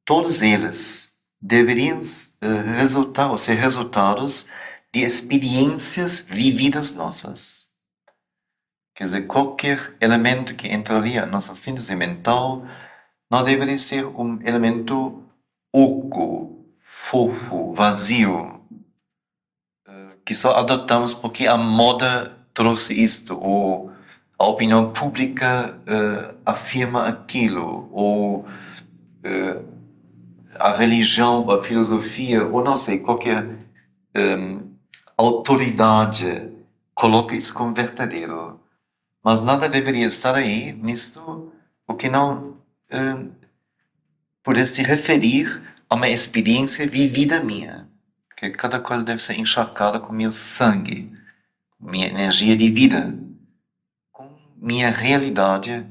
todos eles deveriam resultar ou ser resultados de experiências vividas nossas. Quer dizer, qualquer elemento que entraria na nossa síntese mental não deveria ser um elemento oco, fofo, vazio, que só adotamos porque a moda trouxe isto, ou a opinião pública afirma aquilo, ou a religião, a filosofia, ou não sei, qualquer autoridade coloca isso como verdadeiro. Mas nada deveria estar aí nisto, porque não pudesse se referir a uma experiência vivida minha. Que cada coisa deve ser encharcada com meu sangue, minha energia de vida, com minha realidade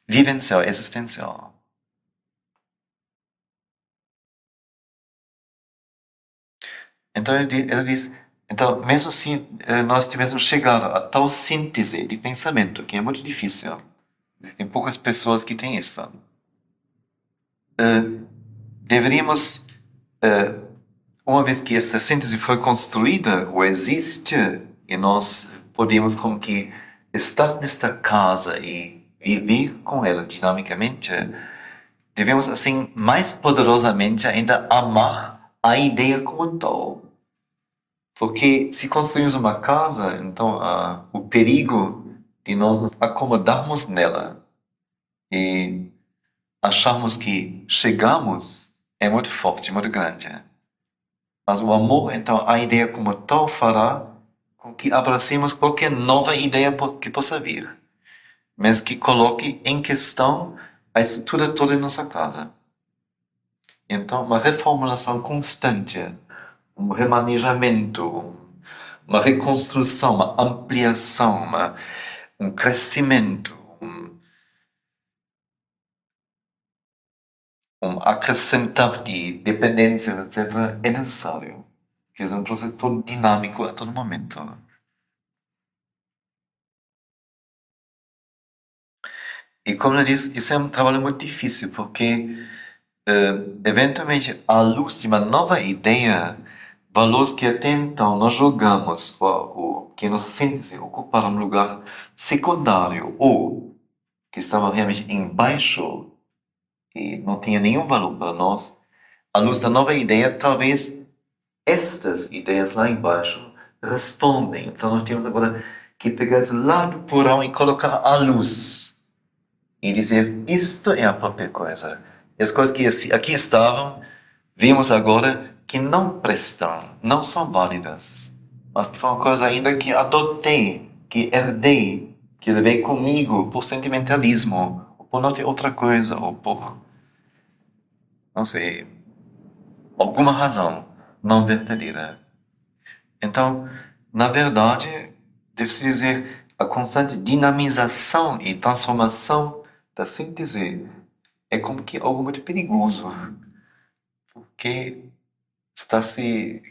vivencial, existencial. Então ela diz, então mesmo se nós tivéssemos chegado a tal síntese de pensamento, que é muito difícil, tem poucas pessoas que têm isso, deveríamos, uma vez que esta síntese foi construída ou existe, e nós podemos como que estar nesta casa e viver com ela dinamicamente, devemos assim mais poderosamente ainda amar a ideia como tal. Porque se construímos uma casa, então o perigo de nós nos acomodarmos nela e acharmos que chegamos é muito forte, muito grande. Mas o amor, então, a ideia como tal fará com que abracemos qualquer nova ideia que possa vir, mas que coloque em questão a estrutura toda de nossa casa. Então, uma reformulação constante, um remanejamento, uma reconstrução, uma ampliação, um crescimento, um acrescentar de dependências, etc., é necessário. Quer dizer, um processo todo dinâmico a todo momento. E como eu disse, isso é um trabalho muito difícil, porque eventualmente, à luz de uma nova ideia, valores que até então nós julgamos que nos síntese ocuparam um lugar secundário ou que estavam realmente embaixo e não tinha nenhum valor para nós, à luz da nova ideia, talvez estas ideias lá embaixo respondem. Então nós temos agora que pegar isso lá do porão e colocar à luz e dizer, isto é a própria coisa. E as coisas que aqui estavam, vimos agora que não prestam, não são válidas, mas que foi uma coisa ainda que adotei, que herdei, que levei comigo por sentimentalismo, ou por não ter outra coisa, ou por, não sei, alguma razão não verdadeira. Então, na verdade, deve-se dizer, a constante dinamização e transformação da síntese é como que algo muito perigoso, porque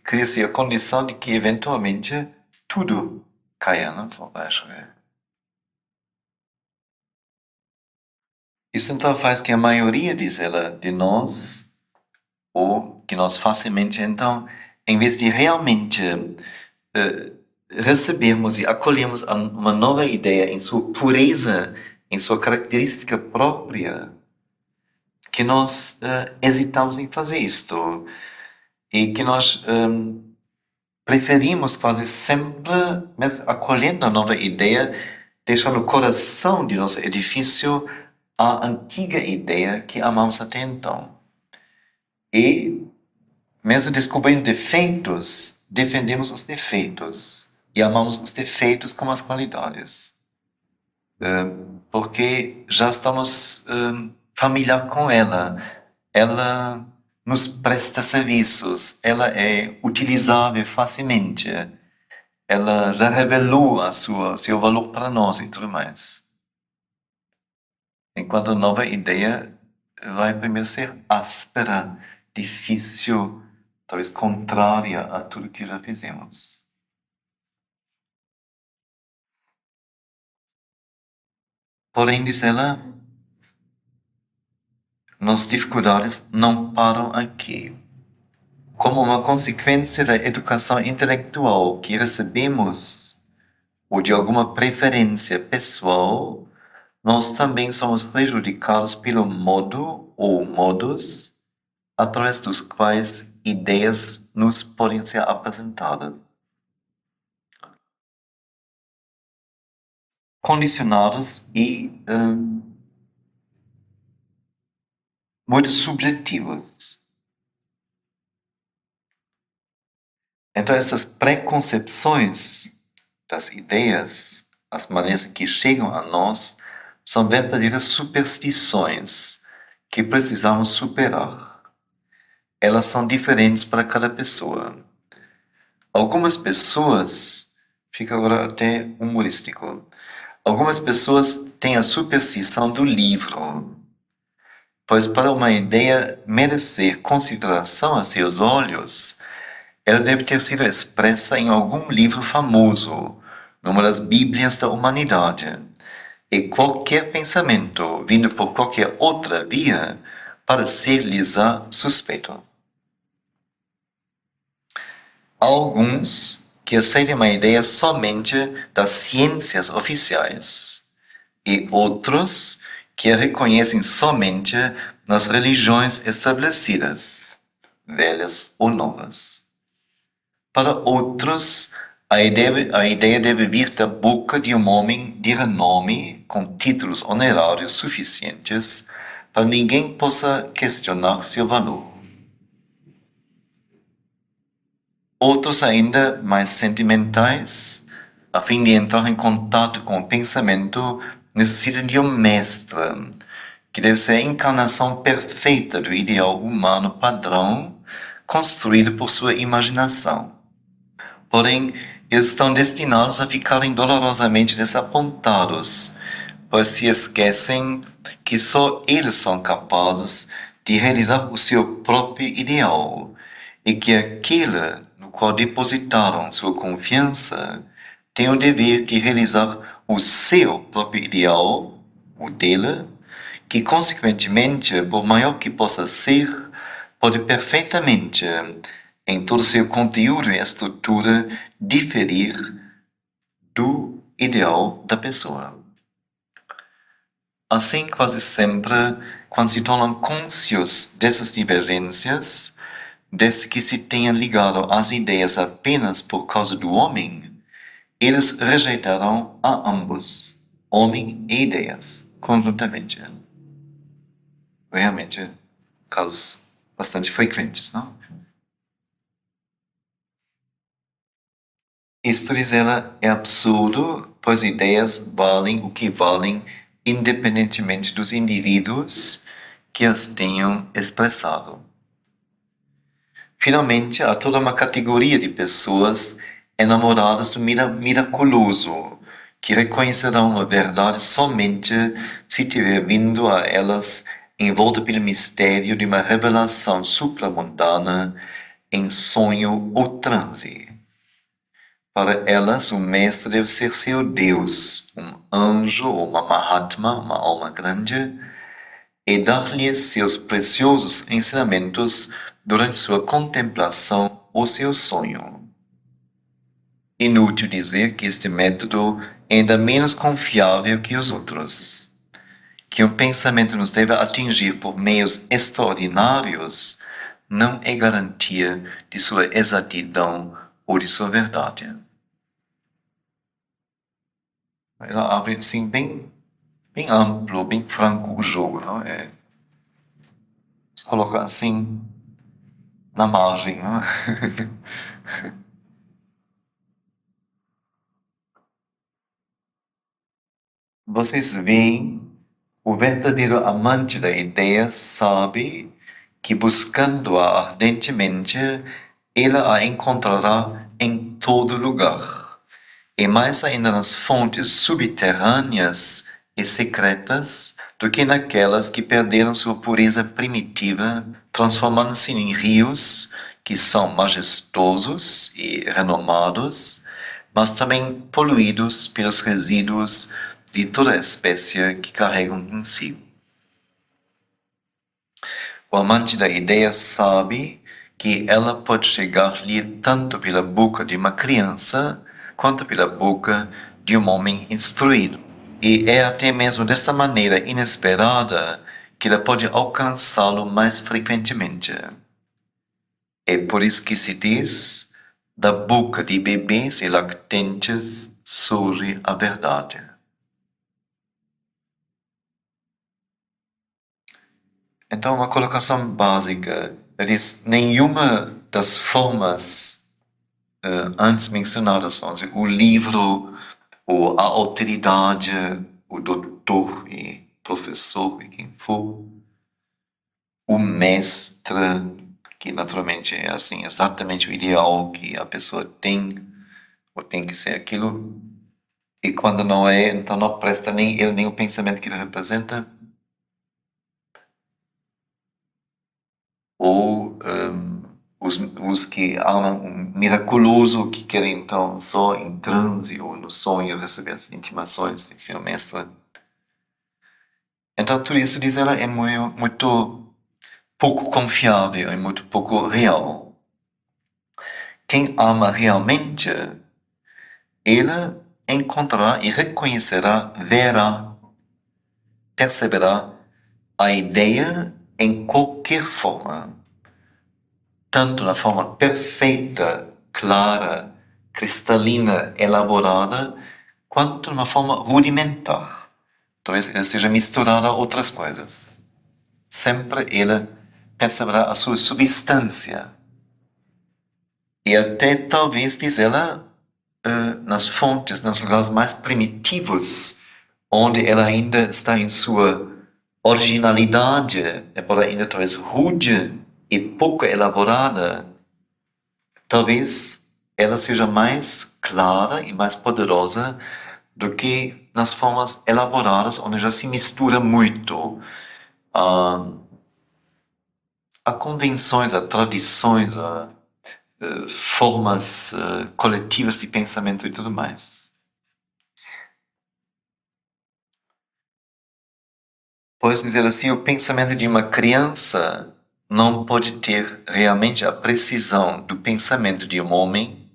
cria-se a condição de que eventualmente tudo caia por baixo. Isso então faz que a maioria, diz ela, de nós, ou que nós facilmente então, em vez de realmente recebemos e acolhemos uma nova ideia em sua pureza, em sua característica própria, que nós hesitamos em fazer isto e que nós preferimos quase sempre, mesmo acolhendo a nova ideia, deixar no coração de nosso edifício a antiga ideia que amamos até então. E, mesmo descobrindo defeitos, defendemos os defeitos e amamos os defeitos como as qualidades. Porque já estamos familiar com ela. Ela nos presta serviços, ela é utilizável facilmente, ela já revelou seu valor para nós e tudo mais. Enquanto a nova ideia vai primeiro ser áspera, difícil, talvez contrária a tudo que já fizemos. Porém, diz ela, nossas dificuldades não param aqui. Como uma consequência da educação intelectual que recebemos, ou de alguma preferência pessoal, nós também somos prejudicados pelo modo ou modos através dos quais ideias nos podem ser apresentadas. Condicionados e muito subjetivos. Então, essas preconcepções das ideias, as maneiras que chegam a nós, são verdadeiras superstições que precisamos superar. Elas são diferentes para cada pessoa. Algumas pessoas, fica agora até humorístico, algumas pessoas têm a superstição do livro, pois para uma ideia merecer consideração a seus olhos, ela deve ter sido expressa em algum livro famoso, numa das Bíblias da humanidade. E qualquer pensamento vindo por qualquer outra via para ser-lhes suspeito. Há alguns que aceitam uma ideia somente das ciências oficiais e outros que a reconhecem somente nas religiões estabelecidas, velhas ou novas. Para outros, a ideia deve vir da boca de um homem de renome com títulos honorários suficientes para ninguém possa questionar seu valor. Outros, ainda mais sentimentais, a fim de entrar em contato com o pensamento, necessitam de um mestre, que deve ser a encarnação perfeita do ideal humano padrão construído por sua imaginação. Porém, eles estão destinados a ficarem dolorosamente desapontados, pois se esquecem que só eles são capazes de realizar o seu próprio ideal e que aquele no qual depositaram sua confiança tem o dever de realizar o seu próprio ideal, o dele, que consequentemente, por maior que possa ser, pode perfeitamente, em todo seu conteúdo e estrutura, diferir do ideal da pessoa. Assim, quase sempre, quando se tornam cônscios dessas divergências, desde que se tenham ligado às ideias apenas por causa do homem, eles rejeitarão a ambos, homem e ideias, conjuntamente. Realmente, casos bastante frequentes, não? Isto, diz ela, é absurdo, pois ideias valem o que valem independentemente dos indivíduos que as tenham expressado. Finalmente, há toda uma categoria de pessoas enamoradas do miraculoso, que reconhecerão a verdade somente se tiver vindo a elas envolta pelo mistério de uma revelação supramundana em sonho ou transe. Para elas, o mestre deve ser seu Deus, um anjo ou uma Mahatma, uma alma grande, e dar-lhes seus preciosos ensinamentos durante sua contemplação ou seu sonho. inútil dizer que este método é ainda menos confiável que os outros. Que um pensamento nos deve atingir por meios extraordinários não é garantia de sua exatidão ou de sua verdade. Ela abre assim bem amplo, bem franco o jogo, não é? Coloca assim na margem, não é? Vocês veem, o verdadeiro amante da ideia sabe que buscando-a ardentemente, ela a encontrará em todo lugar, e mais ainda nas fontes subterrâneas e secretas do que naquelas que perderam sua pureza primitiva, transformando-se em rios que são majestosos e renomados, mas também poluídos pelos resíduos de toda a espécie que carregam consigo. O amante da ideia sabe que ela pode chegar-lhe tanto pela boca de uma criança quanto pela boca de um homem instruído. E é até mesmo desta maneira inesperada que ela pode alcançá-lo mais frequentemente. É por isso que se diz: da boca de bebês e lactentes surge a verdade. Então, uma colocação básica. Ele diz: nenhuma das formas antes mencionadas, vamos dizer, o livro, ou a autoridade, o doutor e professor e quem for, o mestre, que naturalmente é assim, exatamente o ideal que a pessoa tem, ou tem que ser aquilo, e quando não é, então não presta nem ele, nem o pensamento que ele representa, ou os que amam um miraculoso, que querem então só em transe ou no sonho receber as intimações de seu mestre. Então tudo isso, diz ela, é muito pouco confiável, é muito pouco real. Quem ama realmente, ele encontrará e reconhecerá, verá, perceberá a ideia em qualquer forma, tanto na forma perfeita, clara, cristalina, elaborada, quanto numa forma rudimentar. Talvez ela esteja misturada a outras coisas. Sempre ele perceberá a sua substância. E até talvez, diz ela, nas fontes, nos lugares mais primitivos, onde ela ainda está em sua originalidade, embora ainda talvez rude e pouco elaborada, talvez ela seja mais clara e mais poderosa do que nas formas elaboradas, onde já se mistura muito a convenções, a tradições, a formas coletivas de pensamento e tudo mais. Pois dizer assim, o pensamento de uma criança não pode ter realmente a precisão do pensamento de um homem,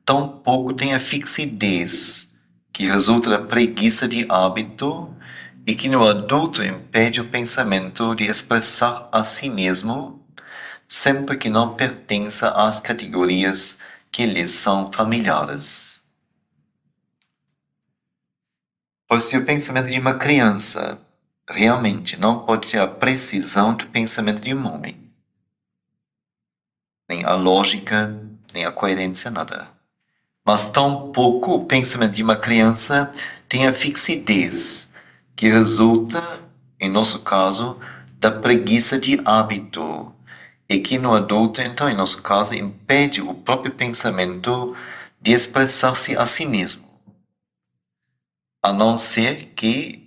tampouco tem a fixidez que resulta da preguiça de hábito e que no adulto impede o pensamento de expressar a si mesmo, sempre que não pertença às categorias que lhes são familiares. Pois se o pensamento de uma criança realmente não pode ter a precisão do pensamento de um homem, nem a lógica, nem a coerência, nada. Mas tampouco o pensamento de uma criança tem a fixidez que resulta, em nosso caso, da preguiça de hábito, e que no adulto, então, em nosso caso, impede o próprio pensamento de expressar-se a si mesmo, a não ser que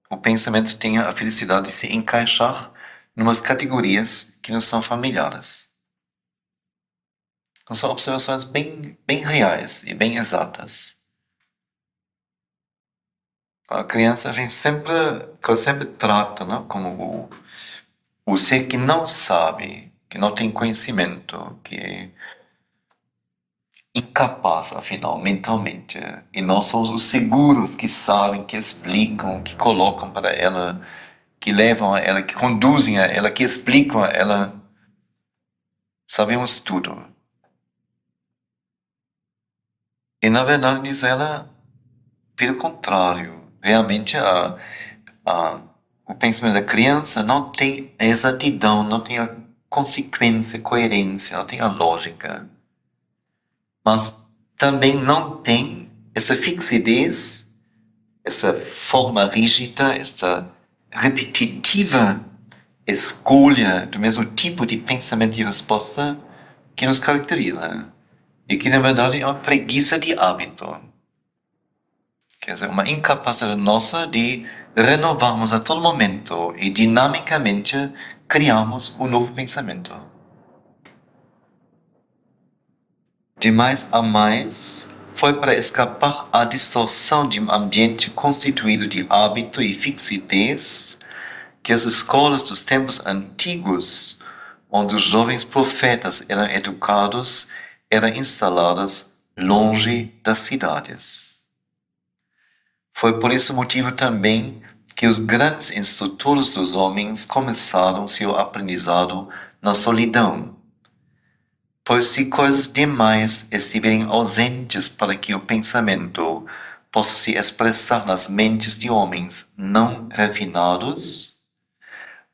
o pensamento tenha a felicidade de se encaixar em umas categorias que nos são familiares. Então, são observações bem reais e bem exatas. A criança a gente sempre trata, né, como o ser que não sabe, que não tem conhecimento, que incapaz, afinal, mentalmente. E nós somos os seguros que sabem, que explicam, que colocam para ela, que levam a ela, que conduzem a ela, que explicam a ela. Sabemos tudo. E, na verdade, diz ela, pelo contrário, realmente o pensamento da criança não tem a exatidão, não tem a consequência, coerência, não tem a lógica. Mas também não tem essa fixidez, essa forma rígida, essa repetitiva escolha do mesmo tipo de pensamento e resposta que nos caracteriza. E que, na verdade, é uma preguiça de hábito. Quer dizer, uma incapacidade nossa de renovarmos a todo momento e dinamicamente criarmos um novo pensamento. De mais a mais, foi para escapar à distorção de um ambiente constituído de hábito e fixidez que as escolas dos tempos antigos, onde os jovens profetas eram educados, eram instaladas longe das cidades. Foi por esse motivo também que os grandes instrutores dos homens começaram seu aprendizado na solidão. Pois se coisas demais estiverem ausentes para que o pensamento possa se expressar nas mentes de homens não refinados,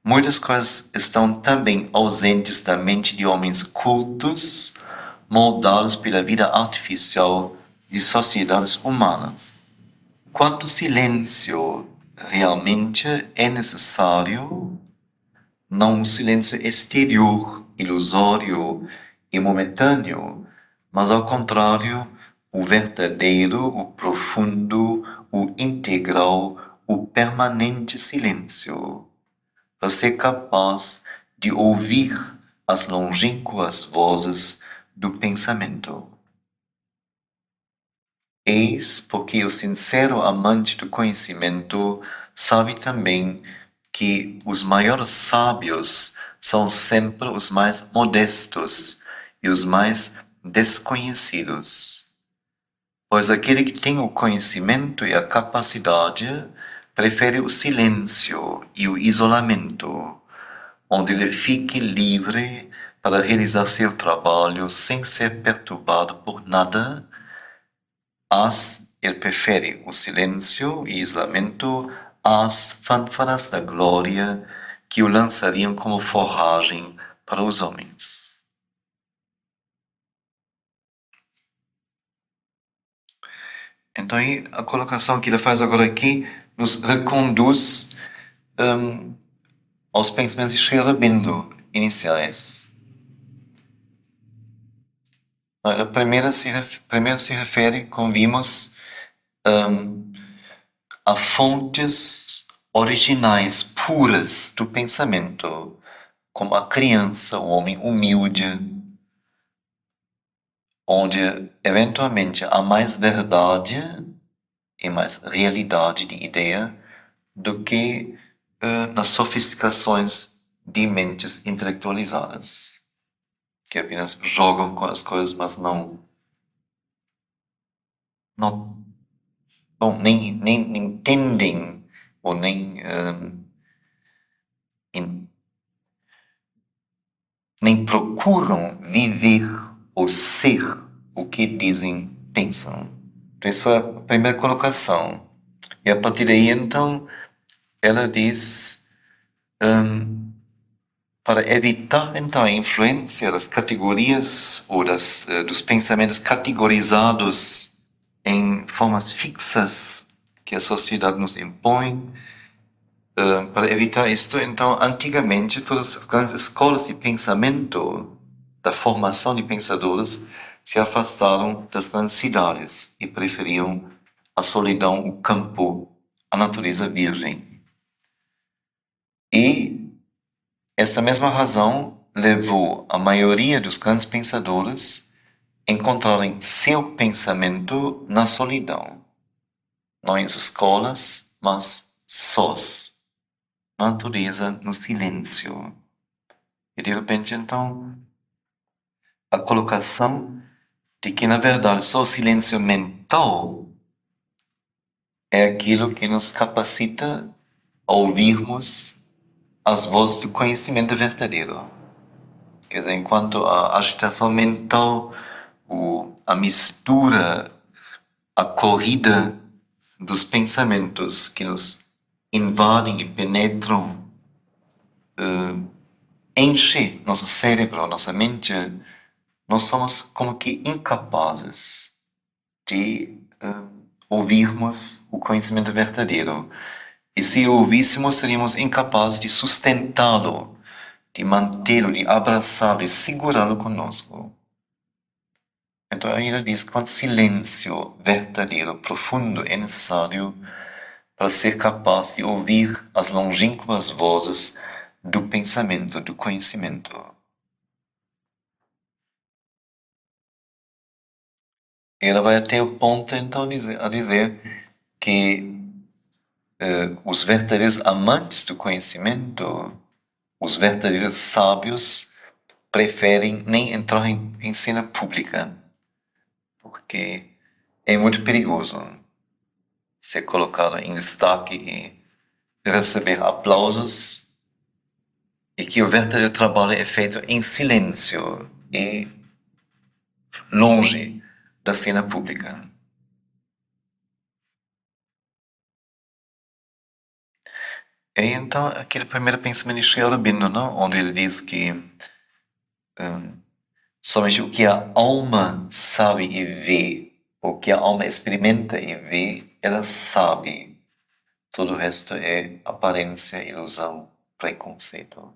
muitas coisas estão também ausentes da mente de homens cultos, moldados pela vida artificial de sociedades humanas. Quanto silêncio realmente é necessário, não um silêncio exterior, ilusório e momentâneo, mas ao contrário, o verdadeiro, o profundo, o integral, o permanente silêncio, para ser capaz de ouvir as longínquas vozes do pensamento. Eis porque o sincero amante do conhecimento sabe também que os maiores sábios são sempre os mais modestos e os mais desconhecidos. Pois aquele que tem o conhecimento e a capacidade prefere o silêncio e o isolamento, onde ele fique livre para realizar seu trabalho sem ser perturbado por nada. Ele prefere o silêncio e isolamento às fanfaras da glória que o lançariam como forragem para os homens. Então, aí, a colocação que ele faz agora aqui nos reconduz aos pensamentos de Sri Aurobindo iniciais. A primeira se refere, como vimos, a fontes originais, puras do pensamento, como a criança, o homem humilde, onde eventualmente há mais verdade e mais realidade de ideia do que nas sofisticações de mentes intelectualizadas, que apenas jogam com as coisas, mas nem entendem ou nem procuram viver ou ser o que dizem, pensam. Então, essa foi a primeira colocação. E a partir daí, então, ela diz, para evitar, então, a influência das categorias ou dos pensamentos categorizados em formas fixas que a sociedade nos impõe, para evitar isto, então, antigamente, todas as grandes escolas de pensamento, da formação de pensadores, se afastaram das grandes cidades e preferiam a solidão, o campo, a natureza virgem. E esta mesma razão levou a maioria dos grandes pensadores a encontrarem seu pensamento na solidão, não em escolas, mas sós. Natureza no silêncio. E de repente, então, a colocação de que, na verdade, só o silêncio mental é aquilo que nos capacita a ouvirmos as vozes do conhecimento verdadeiro. Quer dizer, enquanto a agitação mental, a mistura, a corrida dos pensamentos que nos invadem e penetram, enche nosso cérebro, nossa mente, nós somos como que incapazes de ouvirmos o conhecimento verdadeiro. E se ouvíssemos, seríamos incapazes de sustentá-lo, de mantê-lo, de abraçá-lo, de segurá-lo conosco. Então aí ele diz quanto silêncio verdadeiro, profundo é necessário para ser capaz de ouvir as longínquas vozes do pensamento, do conhecimento. Ela vai até o ponto, então, a dizer que os verdadeiros amantes do conhecimento, os verdadeiros sábios, preferem nem entrar em cena pública, porque é muito perigoso ser colocado em destaque e receber aplausos, e que o verdadeiro trabalho é feito em silêncio e longe da cena pública. E então, aquele primeiro pensamento de Sri Aurobindo, não? Onde ele diz que somente o que a alma sabe e vê, o que a alma experimenta e vê, ela sabe. Todo o resto é aparência, ilusão, preconceito.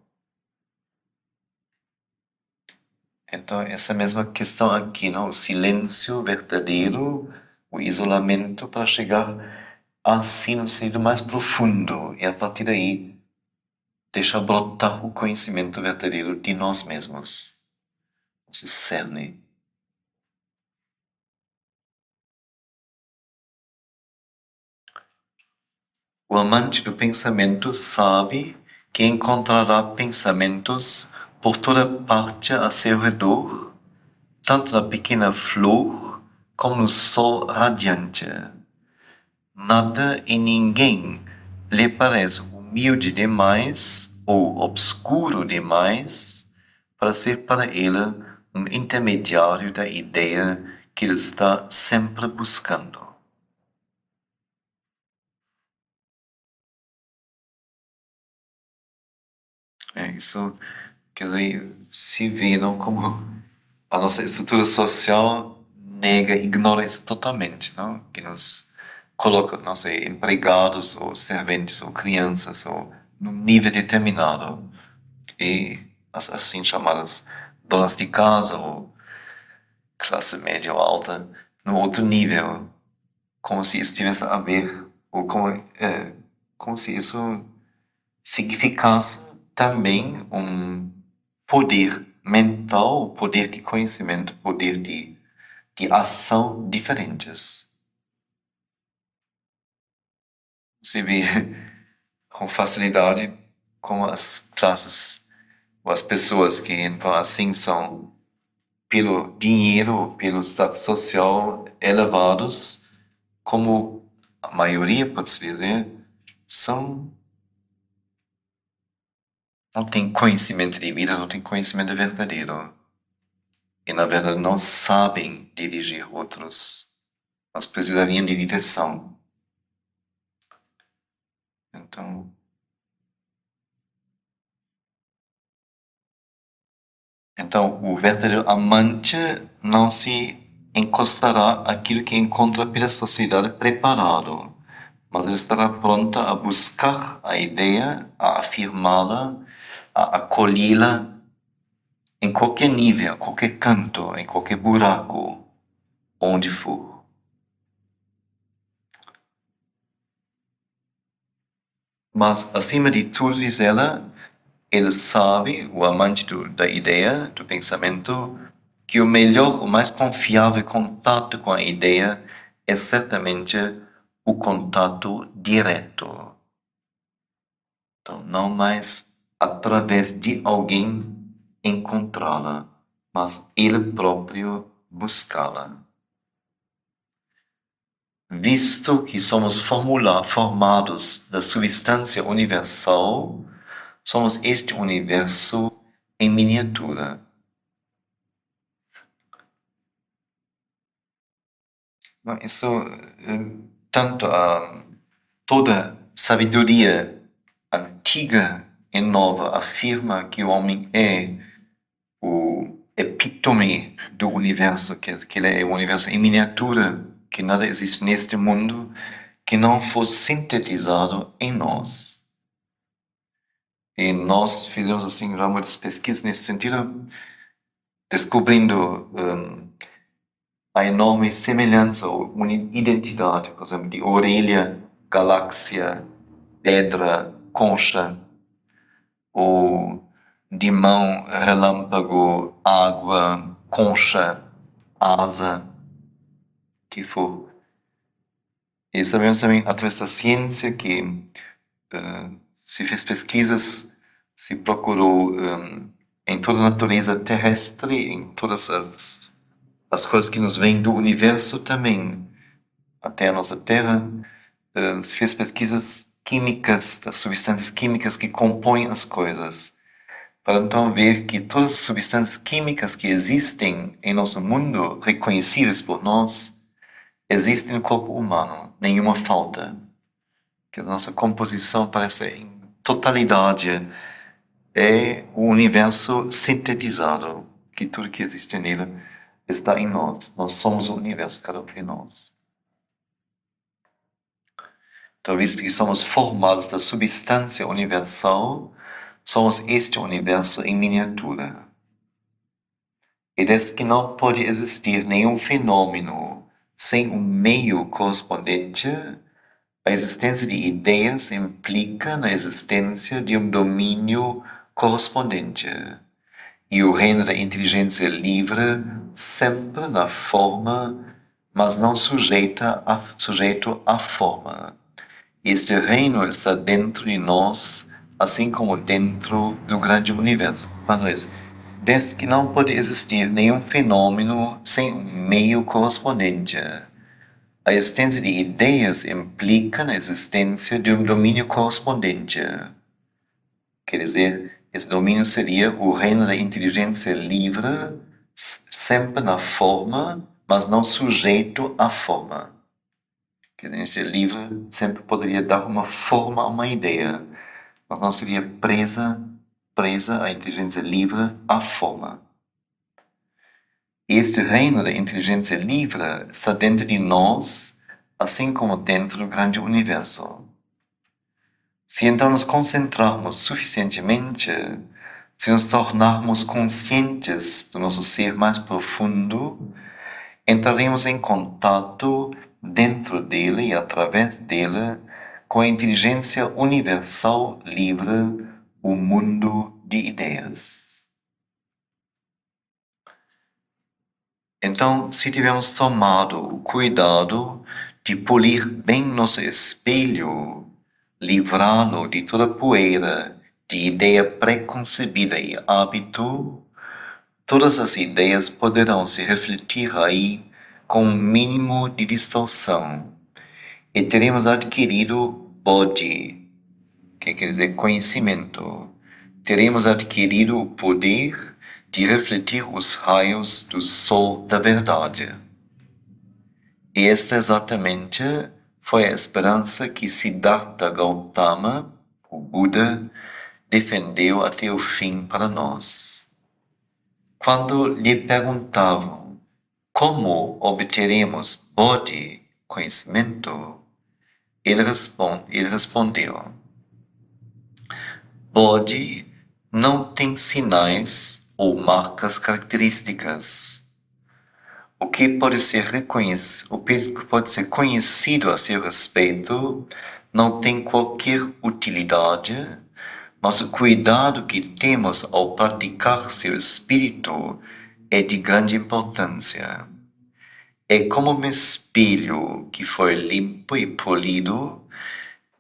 Então, essa mesma questão aqui, não? O silêncio verdadeiro, o isolamento para chegar assim no sentido mais profundo e a partir daí deixar brotar o conhecimento verdadeiro de nós mesmos. Esse cerne. O amante do pensamento sabe que encontrará pensamentos por toda parte a seu redor, tanto na pequena flor como no sol radiante. Nada e ninguém lhe parece humilde demais ou obscuro demais para ser para ele um intermediário da ideia que ele está sempre buscando. Isso, quer dizer, se vê não, como a nossa estrutura social nega, ignora isso totalmente, não? Que nos coloca, não sei, empregados ou serventes ou crianças ou num nível determinado e as assim chamadas donas de casa ou classe média ou alta no outro nível, como se isso tivesse a ver ou como se isso significasse também um poder mental, poder de conhecimento, poder de ação diferentes. Você vê com facilidade como as classes ou as pessoas que então assim são pelo dinheiro, pelo status social elevados, como a maioria, pode-se dizer, não tem conhecimento de vida, não tem conhecimento verdadeiro. E, na verdade, não sabem dirigir outros. Mas precisariam de direção. Então, o verdadeiro amante não se encostará àquilo que encontra pela sociedade preparado, mas ele estará pronto a buscar a ideia, a afirmá-la, a acolhê-la em qualquer nível, em qualquer canto, em qualquer buraco, onde for. Mas, acima de tudo, diz ela, ele sabe, o amante da ideia, do pensamento, que o melhor, o mais confiável contato com a ideia é certamente o contato direto. Então, não mais através de alguém encontrá-la, mas ele próprio buscá-la. Visto que somos formados da substância universal, somos este universo em miniatura. Isso, tanto toda sabedoria antiga e nova afirma que o homem é o epítome do universo, que ele é o universo em miniatura, que nada existe neste mundo que não fosse sintetizado em nós. E nós fizemos assim já muitas pesquisas nesse sentido, descobrindo a enorme semelhança ou identidade, por exemplo, de orelha, galáxia, pedra, concha, ou de mão, relâmpago, água, concha, asa, que for. E sabemos também, através da ciência, que se fez pesquisas, se procurou em toda a natureza terrestre, em todas as coisas que nos vêm do universo também, até a nossa Terra, se fez pesquisas químicas, das substâncias químicas que compõem as coisas, para então ver que todas as substâncias químicas que existem em nosso mundo, reconhecidas por nós, existem no corpo humano, nenhuma falta. Que a nossa composição parece em totalidade é o universo sintetizado, que tudo que existe nele está em nós. Nós somos o universo, cada um de nós. Então, visto que somos formados da substância universal, somos este universo em miniatura. E desde que não pode existir nenhum fenômeno sem um meio correspondente, a existência de ideias implica na existência de um domínio correspondente. E o reino da inteligência livre sempre na forma, mas não sujeito à forma. Este reino está dentro de nós, assim como dentro do grande universo. Mais uma vez, desde que não pode existir nenhum fenômeno sem um meio correspondente. A existência de ideias implica na existência de um domínio correspondente. Quer dizer, esse domínio seria o reino da inteligência livre, sempre na forma, mas não sujeito à forma. A inteligência livre sempre poderia dar uma forma a uma ideia, mas não seria presa à inteligência livre à forma. Este reino da inteligência livre está dentro de nós, assim como dentro do grande universo. Se então nos concentrarmos suficientemente, se nos tornarmos conscientes do nosso ser mais profundo, entraremos em contato dentro dele e através dele com a inteligência universal livre, o mundo de ideias. Então, se tivermos tomado o cuidado de polir bem nosso espelho, livrá-lo de toda poeira, de ideia preconcebida e hábito, todas as ideias poderão se refletir aí com um mínimo de distorção, e teremos adquirido bodhi, que quer dizer conhecimento. Teremos adquirido o poder de refletir os raios do sol da verdade. E esta exatamente foi a esperança que Siddhartha Gautama, o Buda, defendeu até o fim para nós. Quando lhe perguntavam como obteremos bodhi, conhecimento, ele respondeu: bodhi não tem sinais ou marcas características. O que pode ser conhecido a seu respeito não tem qualquer utilidade, mas o cuidado que temos ao praticar seu espírito é de grande importância. É como um espelho que foi limpo e polido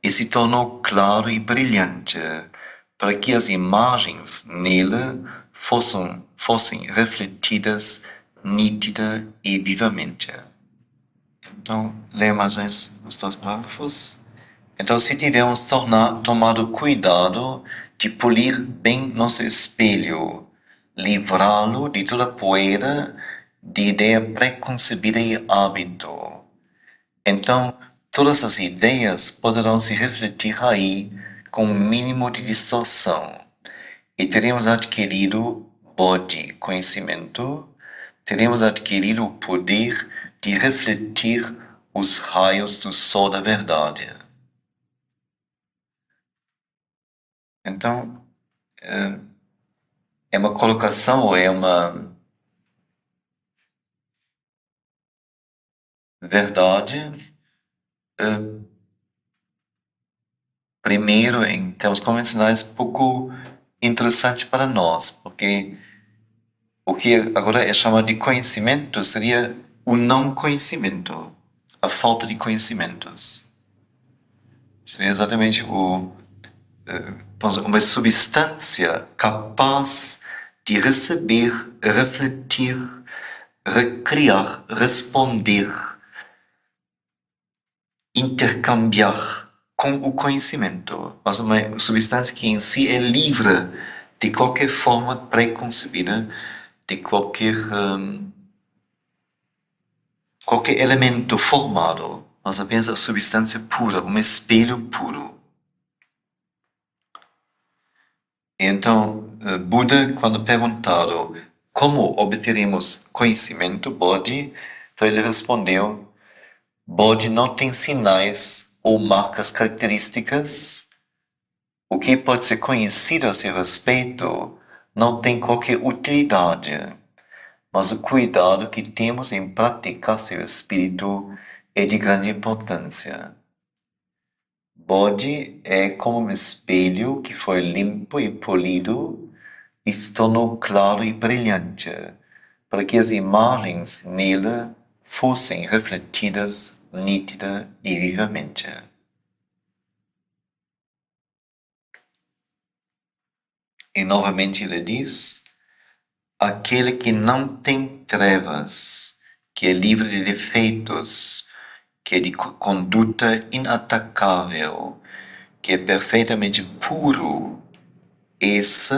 e se tornou claro e brilhante, para que as imagens nele fossem refletidas nítida e vivamente. Então, leia mais os dois parágrafos. Então, se tivermos tomado cuidado de polir bem nosso espelho, livrá-lo de toda poeira, de ideia preconcebida e hábito, então todas as ideias poderão se refletir aí com um mínimo de distorção, e teremos adquirido bodhi, conhecimento, teremos adquirido o poder de refletir os raios do sol da verdade. Então, é uma colocação, ou é uma verdade, primeiro, em termos convencionais, pouco interessante para nós, porque o que agora é chamado de conhecimento seria o não conhecimento, a falta de conhecimentos. Seria exatamente uma substância capaz de receber, refletir, recriar, responder, intercambiar com o conhecimento, mas uma substância que em si é livre de qualquer forma preconcebida, de qualquer elemento formado, mas apenas a substância pura, um espelho puro. Então, Buda, quando perguntado como obteremos conhecimento, Bodhi, então ele respondeu: Bodhi não tem sinais ou marcas características. O que pode ser conhecido a seu respeito não tem qualquer utilidade, mas o cuidado que temos em praticar seu espírito é de grande importância. Bodhi é como um espelho que foi limpo e polido e se tornou claro e brilhante, para que as imagens nele fossem refletidas nítida e vivamente. E novamente ele diz: aquele que não tem trevas, que é livre de defeitos, que é de conduta inatacável, que é perfeitamente puro, esse,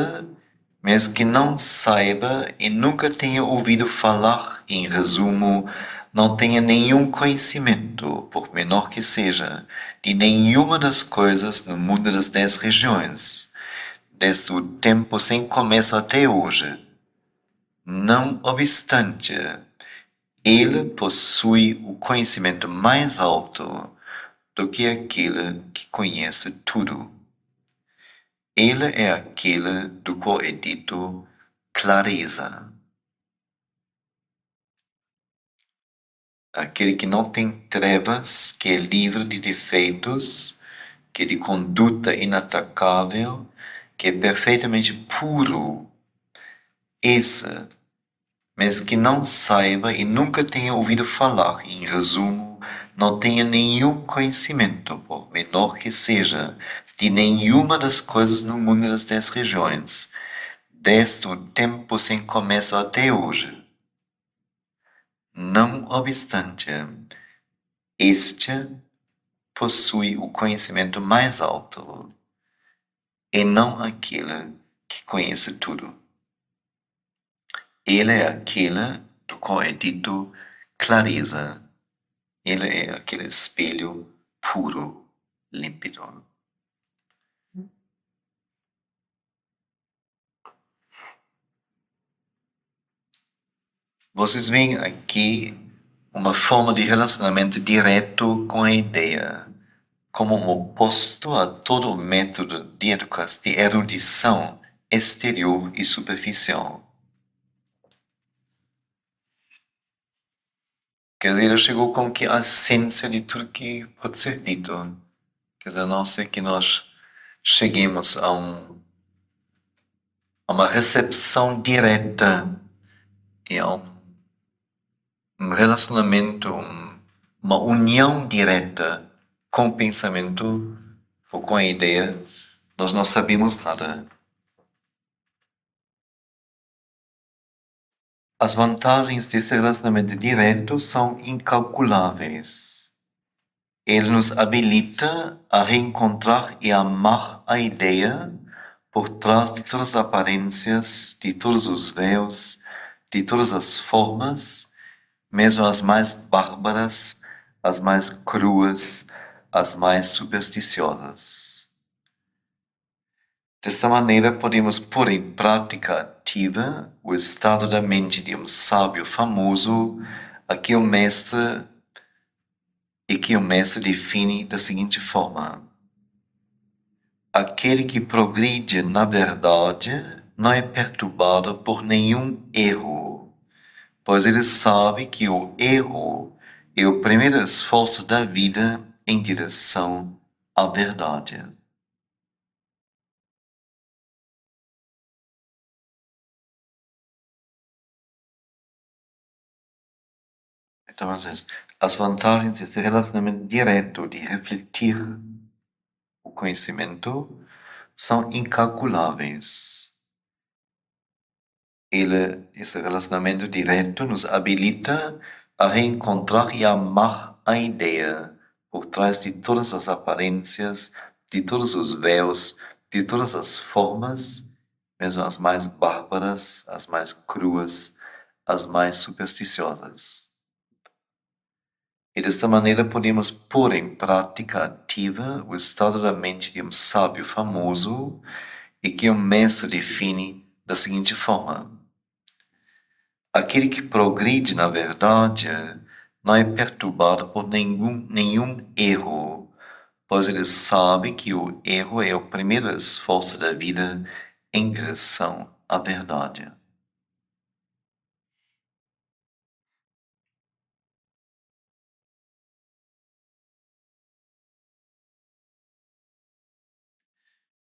mesmo que não saiba e nunca tenha ouvido falar, em resumo, não tenha nenhum conhecimento, por menor que seja, de nenhuma das coisas no mundo das 10 regiões, desde o tempo sem começo até hoje. Não obstante, ele possui o conhecimento mais alto do que aquele que conhece tudo. Ele é aquele do qual é dito clareza. Aquele que não tem trevas, que é livre de defeitos, que é de conduta inatacável, que é perfeitamente puro. Esse, mesmo que não saiba e nunca tenha ouvido falar, em resumo, não tenha nenhum conhecimento, por menor que seja, de nenhuma das coisas no mundo das 10 regiões, desde o tempo sem começo até hoje. Não obstante, este possui o conhecimento mais alto, e não aquele que conhece tudo. Ele é aquele do qual é dito clareza. Ele é aquele espelho puro, límpido. Vocês veem aqui uma forma de relacionamento direto com a ideia, como um oposto a todo o método de educação, de erudição exterior e superficial. Quer dizer, ele chegou com que a essência de tudo que pode ser dito. Quer dizer, a não ser que nós cheguemos a uma recepção direta e a um relacionamento, uma união direta com o pensamento ou com a ideia, nós não sabemos nada. As vantagens desse relacionamento direto são incalculáveis. Ele nos habilita a reencontrar e amar a ideia por trás de todas as aparências, de todos os véus, de todas as formas, mesmo as mais bárbaras, as mais cruas, as mais supersticiosas. Desta maneira, podemos pôr em prática ativa o estado da mente de um sábio famoso que o mestre define da seguinte forma: aquele que progride na verdade não é perturbado por nenhum erro, pois ele sabe que o erro é o primeiro esforço da vida em direção à verdade. Então, as vantagens desse relacionamento direto de refletir o conhecimento são incalculáveis. Esse relacionamento direto nos habilita a reencontrar e amar a ideia por trás de todas as aparências, de todos os véus, de todas as formas, mesmo as mais bárbaras, as mais cruas, as mais supersticiosas. E desta maneira podemos pôr em prática ativa o estado da mente de um sábio famoso e que o mestre define da seguinte forma: aquele que progride na verdade não é perturbado por nenhum erro, pois ele sabe que o erro é o primeiro esforço da vida em direção à verdade.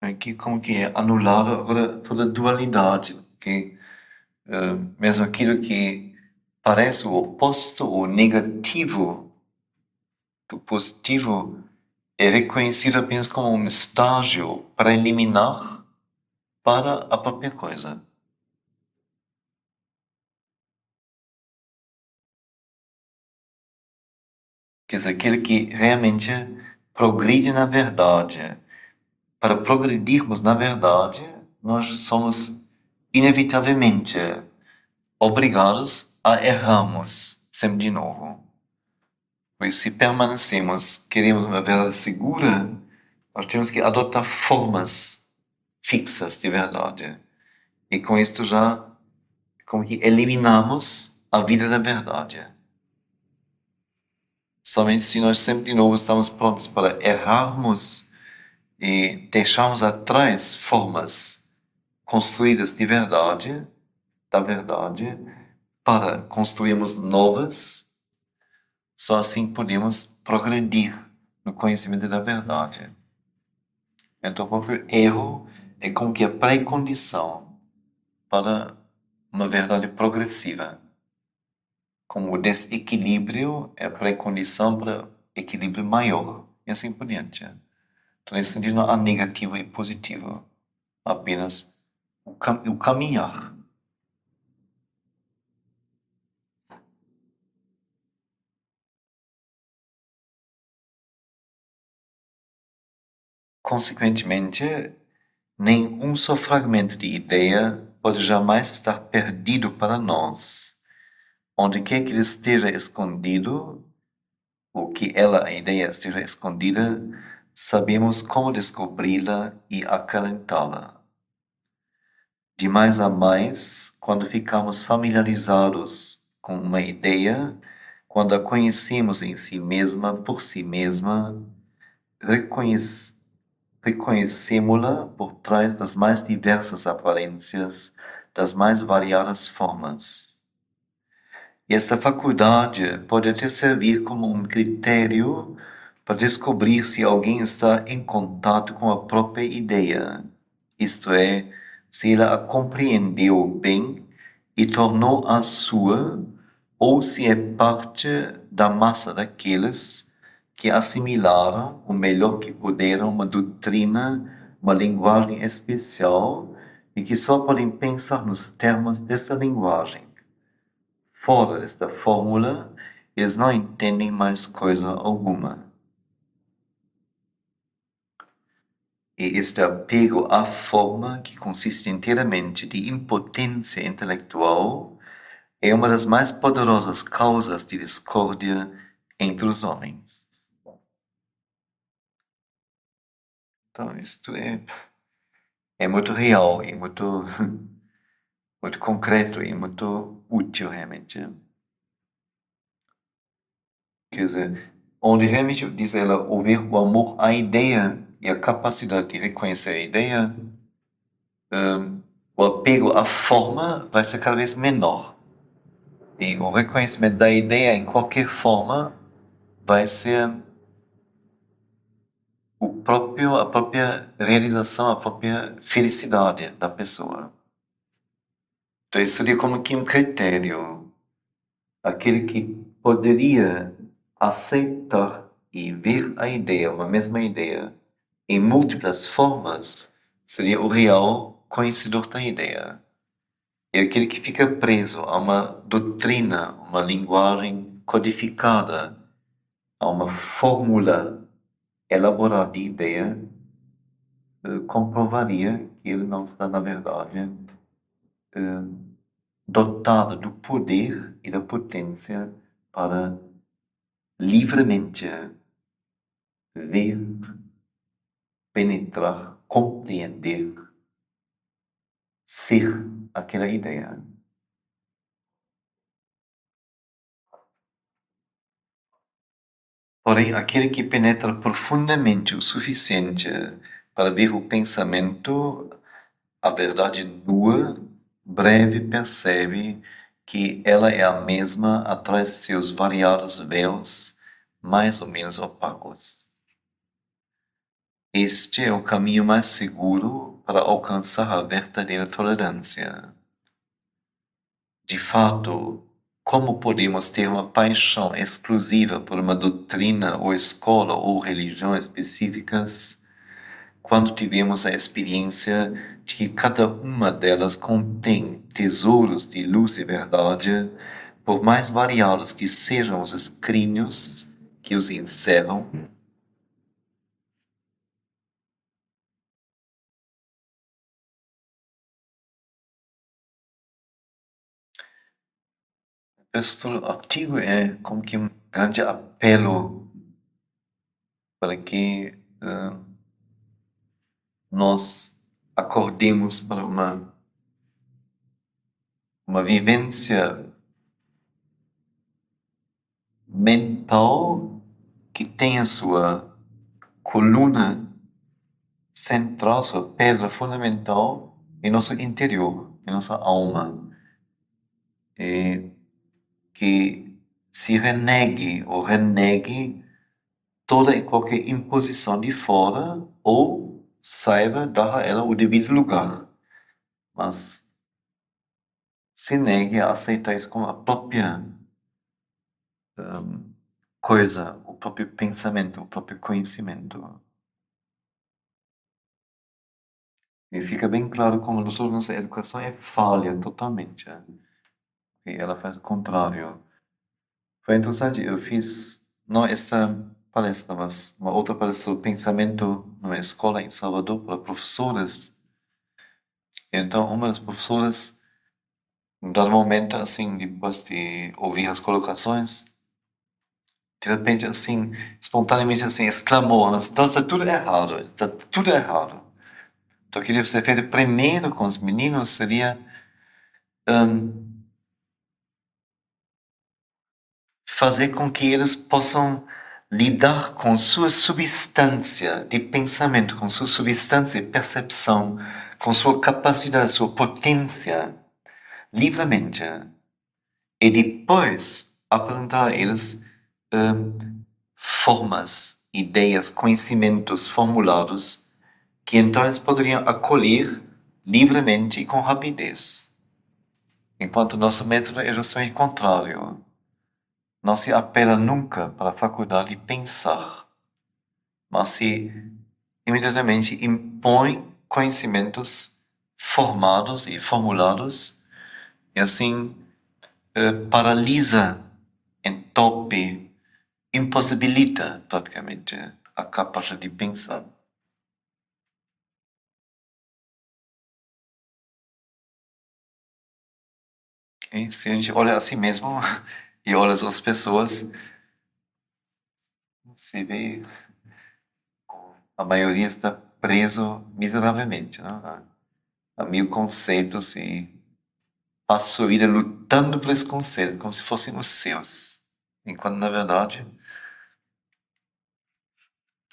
Aqui como que é anulado agora toda dualidade, que mesmo aquilo que parece o oposto ou negativo do positivo é reconhecido apenas como um estágio preliminar para a própria coisa. Quer dizer, aquele que realmente progride na verdade. Para progredirmos na verdade, nós somos inevitavelmente obrigados a errarmos sempre de novo. Pois se permanecemos, queremos uma verdade segura, nós temos que adotar formas fixas de verdade. E com isto já como que eliminamos a vida da verdade. Somente se nós sempre de novo estamos prontos para errarmos e deixarmos atrás formas construídas de verdade, da verdade, para construirmos novas, só assim podemos progredir no conhecimento da verdade. Então, o próprio erro é como que a pré-condição para uma verdade progressiva. Como o desequilíbrio é a pré-condição para equilíbrio maior, e assim por diante. Então, nesse sentido, não há negativo e positivo, apenas o caminhar. Consequentemente, nenhum só fragmento de ideia pode jamais estar perdido para nós. Onde quer que ele esteja escondido, ou que ela, a ideia, esteja escondida, sabemos como descobri-la e acalentá-la. De mais a mais, quando ficamos familiarizados com uma ideia, quando a conhecemos em si mesma, por si mesma, reconhecemos-la por trás das mais diversas aparências, das mais variadas formas. E esta faculdade pode até servir como um critério para descobrir se alguém está em contato com a própria ideia, isto é, se ela a compreendeu bem e tornou-a sua, ou se é parte da massa daqueles que assimilaram o melhor que puderam uma doutrina, uma linguagem especial e que só podem pensar nos termos dessa linguagem. fora desta fórmula, eles não entendem mais coisa alguma. E este apego à forma, que consiste inteiramente de impotência intelectual, é uma das mais poderosas causas de discórdia entre os homens. Então, isto é muito real e muito, muito concreto e muito útil, realmente. Quer dizer, onde realmente, diz ela, houver o amor à ideia e a capacidade de reconhecer a ideia, o apego à forma vai ser cada vez menor. E o reconhecimento da ideia em qualquer forma vai ser a própria realização, a própria felicidade da pessoa. Então, isso seria como que um critério. Aquele que poderia aceitar e ver a ideia, uma mesma ideia, em múltiplas formas, seria o real conhecedor da ideia. E aquele que fica preso a uma doutrina, uma linguagem codificada, a uma fórmula elaborada de ideia, comprovaria que ele não está, na verdade, dotado do poder e da potência para livremente ver, penetrar, compreender, ser aquela ideia. Porém, aquele que penetra profundamente o suficiente para ver o pensamento, a verdade nua, breve percebe que ela é a mesma atrás de seus variados véus, mais ou menos opacos. Este é o caminho mais seguro para alcançar a verdadeira tolerância. De fato, como podemos ter uma paixão exclusiva por uma doutrina ou escola ou religião específicas quando tivemos a experiência de que cada uma delas contém tesouros de luz e verdade, por mais variados que sejam os escrínios que os encerram? Este artigo é como que um grande apelo para que nós acordemos para uma vivência mental que tenha sua coluna central, sua pedra fundamental em nosso interior, em nossa alma. E que se renegue ou renegue toda e qualquer imposição de fora ou saiba dar a ela o devido lugar. Mas se negue a aceitar isso como a própria coisa, o próprio pensamento, o próprio conhecimento. E fica bem claro como nossa educação é falha totalmente. E ela faz o contrário. Foi interessante, eu fiz, não esta palestra, mas uma outra palestra sobre pensamento numa escola em Salvador para professores. Então, uma das professoras, em dado momento, assim, depois de ouvir as colocações, de repente, assim, espontaneamente, assim, exclamou: então está tudo errado, está tudo errado. Então, o que deve ser feito primeiro com os meninos seria fazer com que eles possam lidar com sua substância de pensamento, com sua substância de percepção, com sua capacidade, sua potência, livremente. E depois apresentar a eles formas, ideias, conhecimentos formulados que então eles poderiam acolher livremente e com rapidez. Enquanto nosso método é justamente o contrário. Não se apela nunca para a faculdade de pensar, mas se imediatamente impõe conhecimentos formados e formulados, e assim paralisa, entope, impossibilita praticamente a capacidade de pensar. E se a gente olha a si mesmo e olha as outras pessoas, se vê a maioria está preso miseravelmente, não? A mil conceitos e passa a sua vida lutando por esses conceitos, como se fossem os seus. Enquanto, na verdade,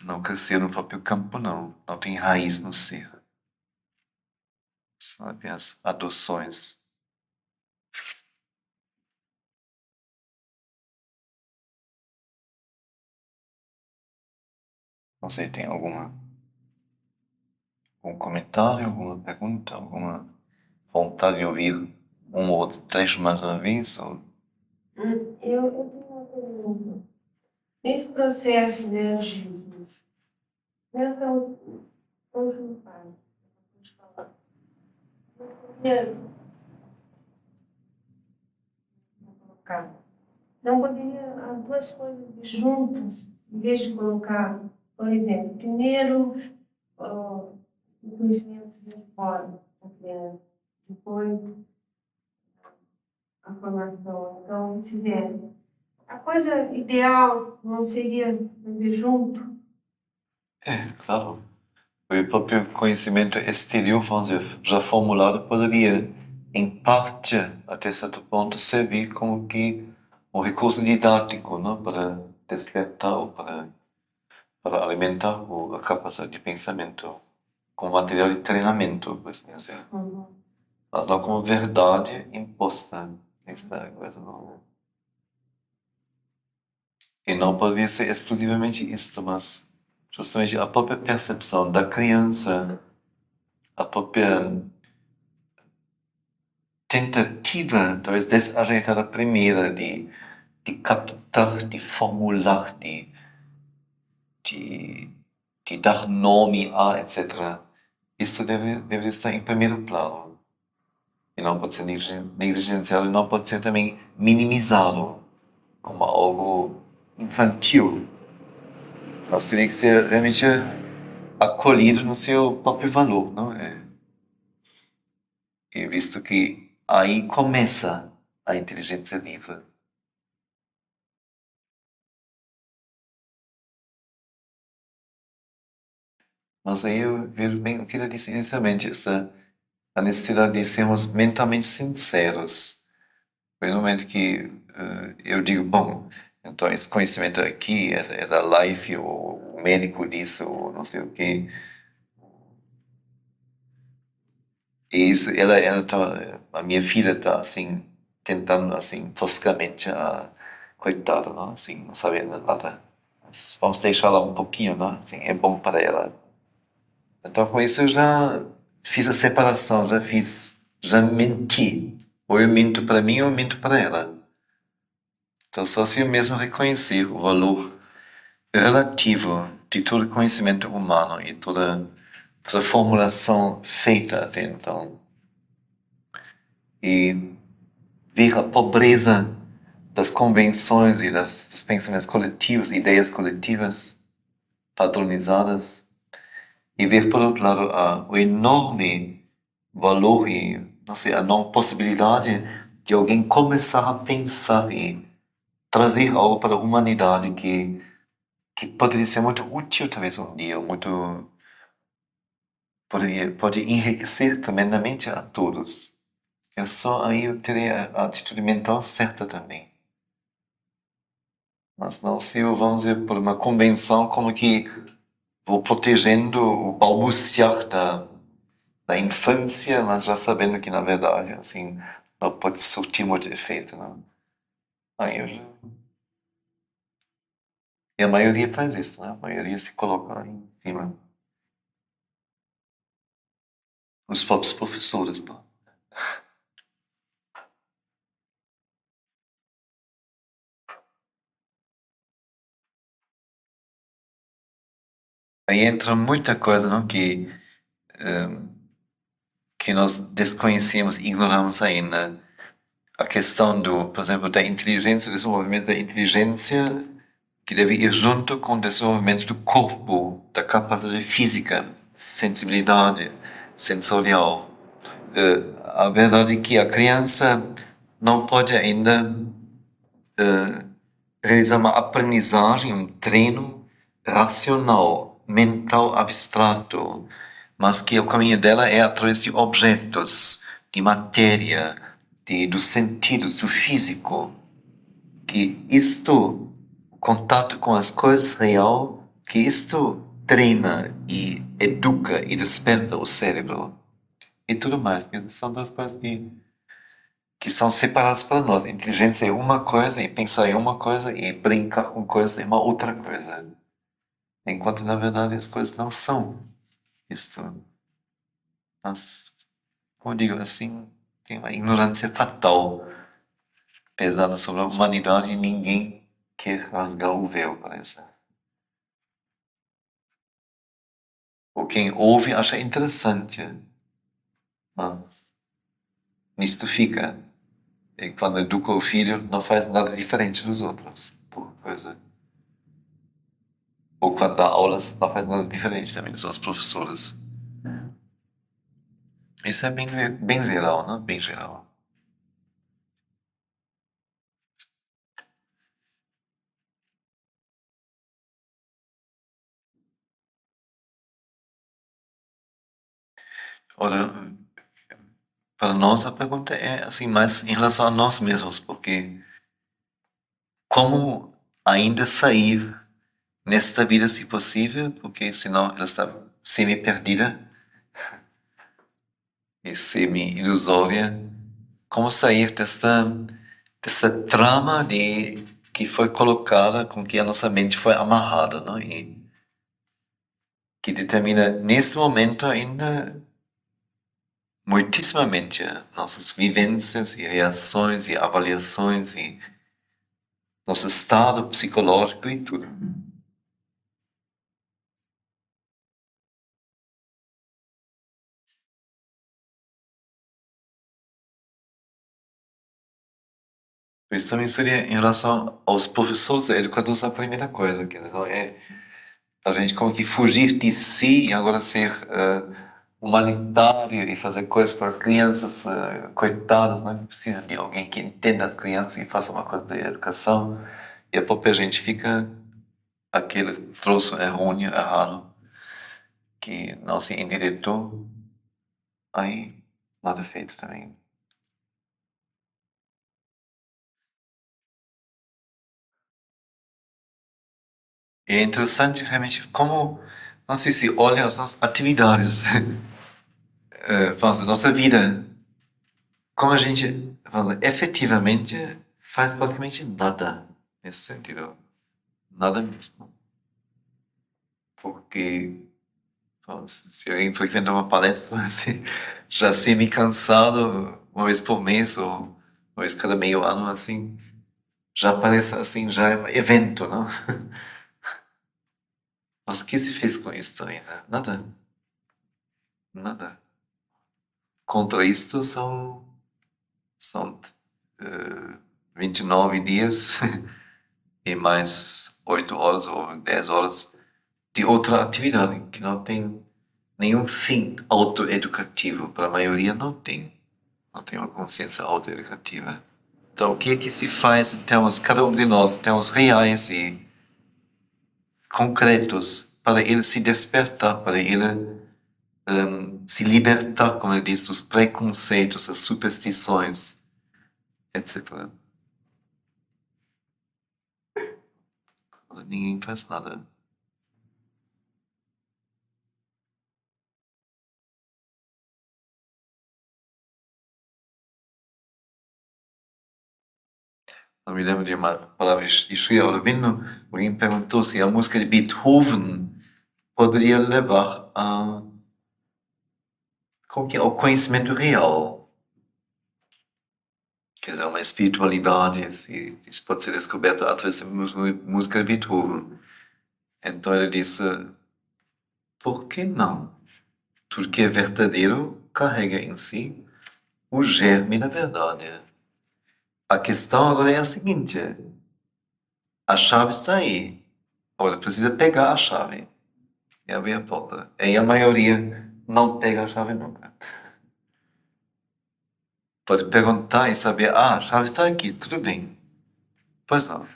não cresceu no próprio campo, não. Não tem raiz no ser. São apenas adoções. Não sei, tem algum comentário, alguma pergunta, alguma vontade de ouvir um ou outro trecho mais uma vez? Ou... Eu tenho uma pergunta. Nesse processo de eu estou juntada, não poderia as duas coisas juntas, em vez de colocar, por exemplo, primeiro o conhecimento de fora da criança, depois a formação, então vice-versa. A coisa ideal não seria fazer junto? Claro. O próprio conhecimento exterior, vamos dizer, já formulado, poderia, em parte, até certo ponto, servir como que um recurso didático, não? Para despertar ou para alimentar a capacidade de pensamento, como material de treinamento, por assim dizer. Mas não como verdade imposta. Esta coisa não. E não poderia ser exclusivamente isto, mas justamente a própria percepção da criança, a própria tentativa, talvez desajeitada primeira, de captar, de formular, de, de dar nome a, etc. Isso deve estar em primeiro plano. E não pode ser negligenciado, e não pode ser também minimizado como algo infantil. Mas teria que ser realmente acolhido no seu próprio valor, não é? E visto que aí começa a inteligência livre. Mas aí eu vejo bem o que ele disse inicialmente, a necessidade de sermos mentalmente sinceros. Foi no momento que eu digo, bom, então esse conhecimento aqui é da Life, ou o médico disse, ou não sei o quê. E isso, ela tá, a minha filha tá assim, tentando assim, toscamente, coitada, não? Assim, não sabendo nada. Mas vamos deixá-la um pouquinho, não? Assim, é bom para ela. Então com isso eu já fiz a separação, já menti. Ou eu minto para mim ou eu minto para ela. Então só se eu mesmo reconhecer o valor relativo de todo conhecimento humano e toda formulação feita até então, e ver a pobreza das convenções e dos pensamentos coletivos, ideias coletivas padronizadas, e ver, por outro lado, o enorme valor e, não sei, a não possibilidade de alguém começar a pensar e trazer algo para a humanidade que poderia ser muito útil, talvez um dia, pode enriquecer tremendamente a todos. É só aí eu teria a atitude mental certa também. Mas não se eu, vamos dizer, por uma convenção como que vou protegendo o balbuciar da infância, mas já sabendo que, na verdade, assim, não pode surtir muito efeito, não. Aí eu já... E a maioria faz isso, né? A maioria se coloca em cima. Os próprios professores, não. Aí entra muita coisa, não? Que nós desconhecemos, ignoramos ainda. a questão por exemplo, da inteligência, desenvolvimento da inteligência que deve ir junto com o desenvolvimento do corpo, da capacidade física, sensibilidade sensorial. A verdade é que a criança não pode ainda realizar uma aprendizagem, um treino racional, mental abstrato, mas que o caminho dela é através de objetos, de matéria, dos sentidos, do físico, que isto, o contato com as coisas real, que isto treina e educa e desperta o cérebro e tudo mais. Que são duas coisas que são separadas para nós. Inteligência é uma coisa e pensar é uma coisa e brincar com coisas é uma outra coisa. Enquanto, na verdade, as coisas não são isto. Mas, como eu digo assim, tem uma ignorância fatal pesada sobre a humanidade e ninguém quer rasgar o véu, parece. Ou quem ouve acha interessante, mas nisto fica. E quando educa o filho, não faz nada diferente dos outros. Por coisa. Ou quando dá aulas, não faz nada diferente também dos outros professores. Isso é bem geral, né? Bem geral. Olha, para nós a pergunta é assim mais em relação a nós mesmos, porque como ainda sair nesta vida, se possível, porque senão ela está semi-perdida e semi-ilusória. Como sair desta trama que foi colocada, com que a nossa mente foi amarrada, não? E que determina, neste momento ainda, muitíssimamente nossas vivências e reações e avaliações e nosso estado psicológico e tudo. Isso também seria em relação aos professores, educadores, a primeira coisa, que não é a gente como que fugir de si e agora ser humanitário e fazer coisas para as crianças coitadas, né? Que precisam de alguém que entenda as crianças e faça uma coisa de educação. E a própria gente fica aquele troço errôneo, errado, que não se endireitou, aí nada feito também. E é interessante realmente como, não sei se olha as nossas atividades, faz a nossa vida, como a gente, efetivamente faz praticamente nada nesse sentido. Nada mesmo. Porque se alguém frequenta uma palestra, assim, já semi-cansado, uma vez por mês ou uma vez cada meio ano, assim, já parece assim, já é um evento, não? Mas o que se fez com isso ainda? Nada. Nada. Contra isto são 29 dias e mais 8 horas ou 10 horas de outra atividade que não tem nenhum fim autoeducativo. Para a maioria não tem. Não tem uma consciência autoeducativa. Então, o que é que se faz em termos, cada um de nós, em termos reais e concretos, para ele se despertar, para ele se libertar, como ele diz, dos preconceitos, das superstições, etc. Mas ninguém faz nada. Eu me lembro de uma palavra de Sri Aurobindo, alguém perguntou se a música de Beethoven poderia levar ao conhecimento real. Quer dizer, uma espiritualidade, se isso pode ser descoberto através da música de Beethoven. Então ele disse, por que não? Tudo que é verdadeiro carrega em si o germe da verdade. A questão agora é a seguinte: a chave está aí. Agora precisa pegar a chave e abrir a porta. E a maioria não pega a chave nunca. Pode perguntar e saber, a chave está aqui, tudo bem. Pois não.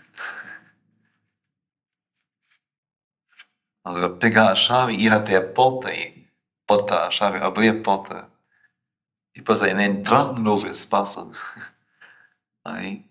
Agora pegar a chave, ir até a porta e botar a chave, abrir a porta. E depois aí entrar no novo espaço. Aí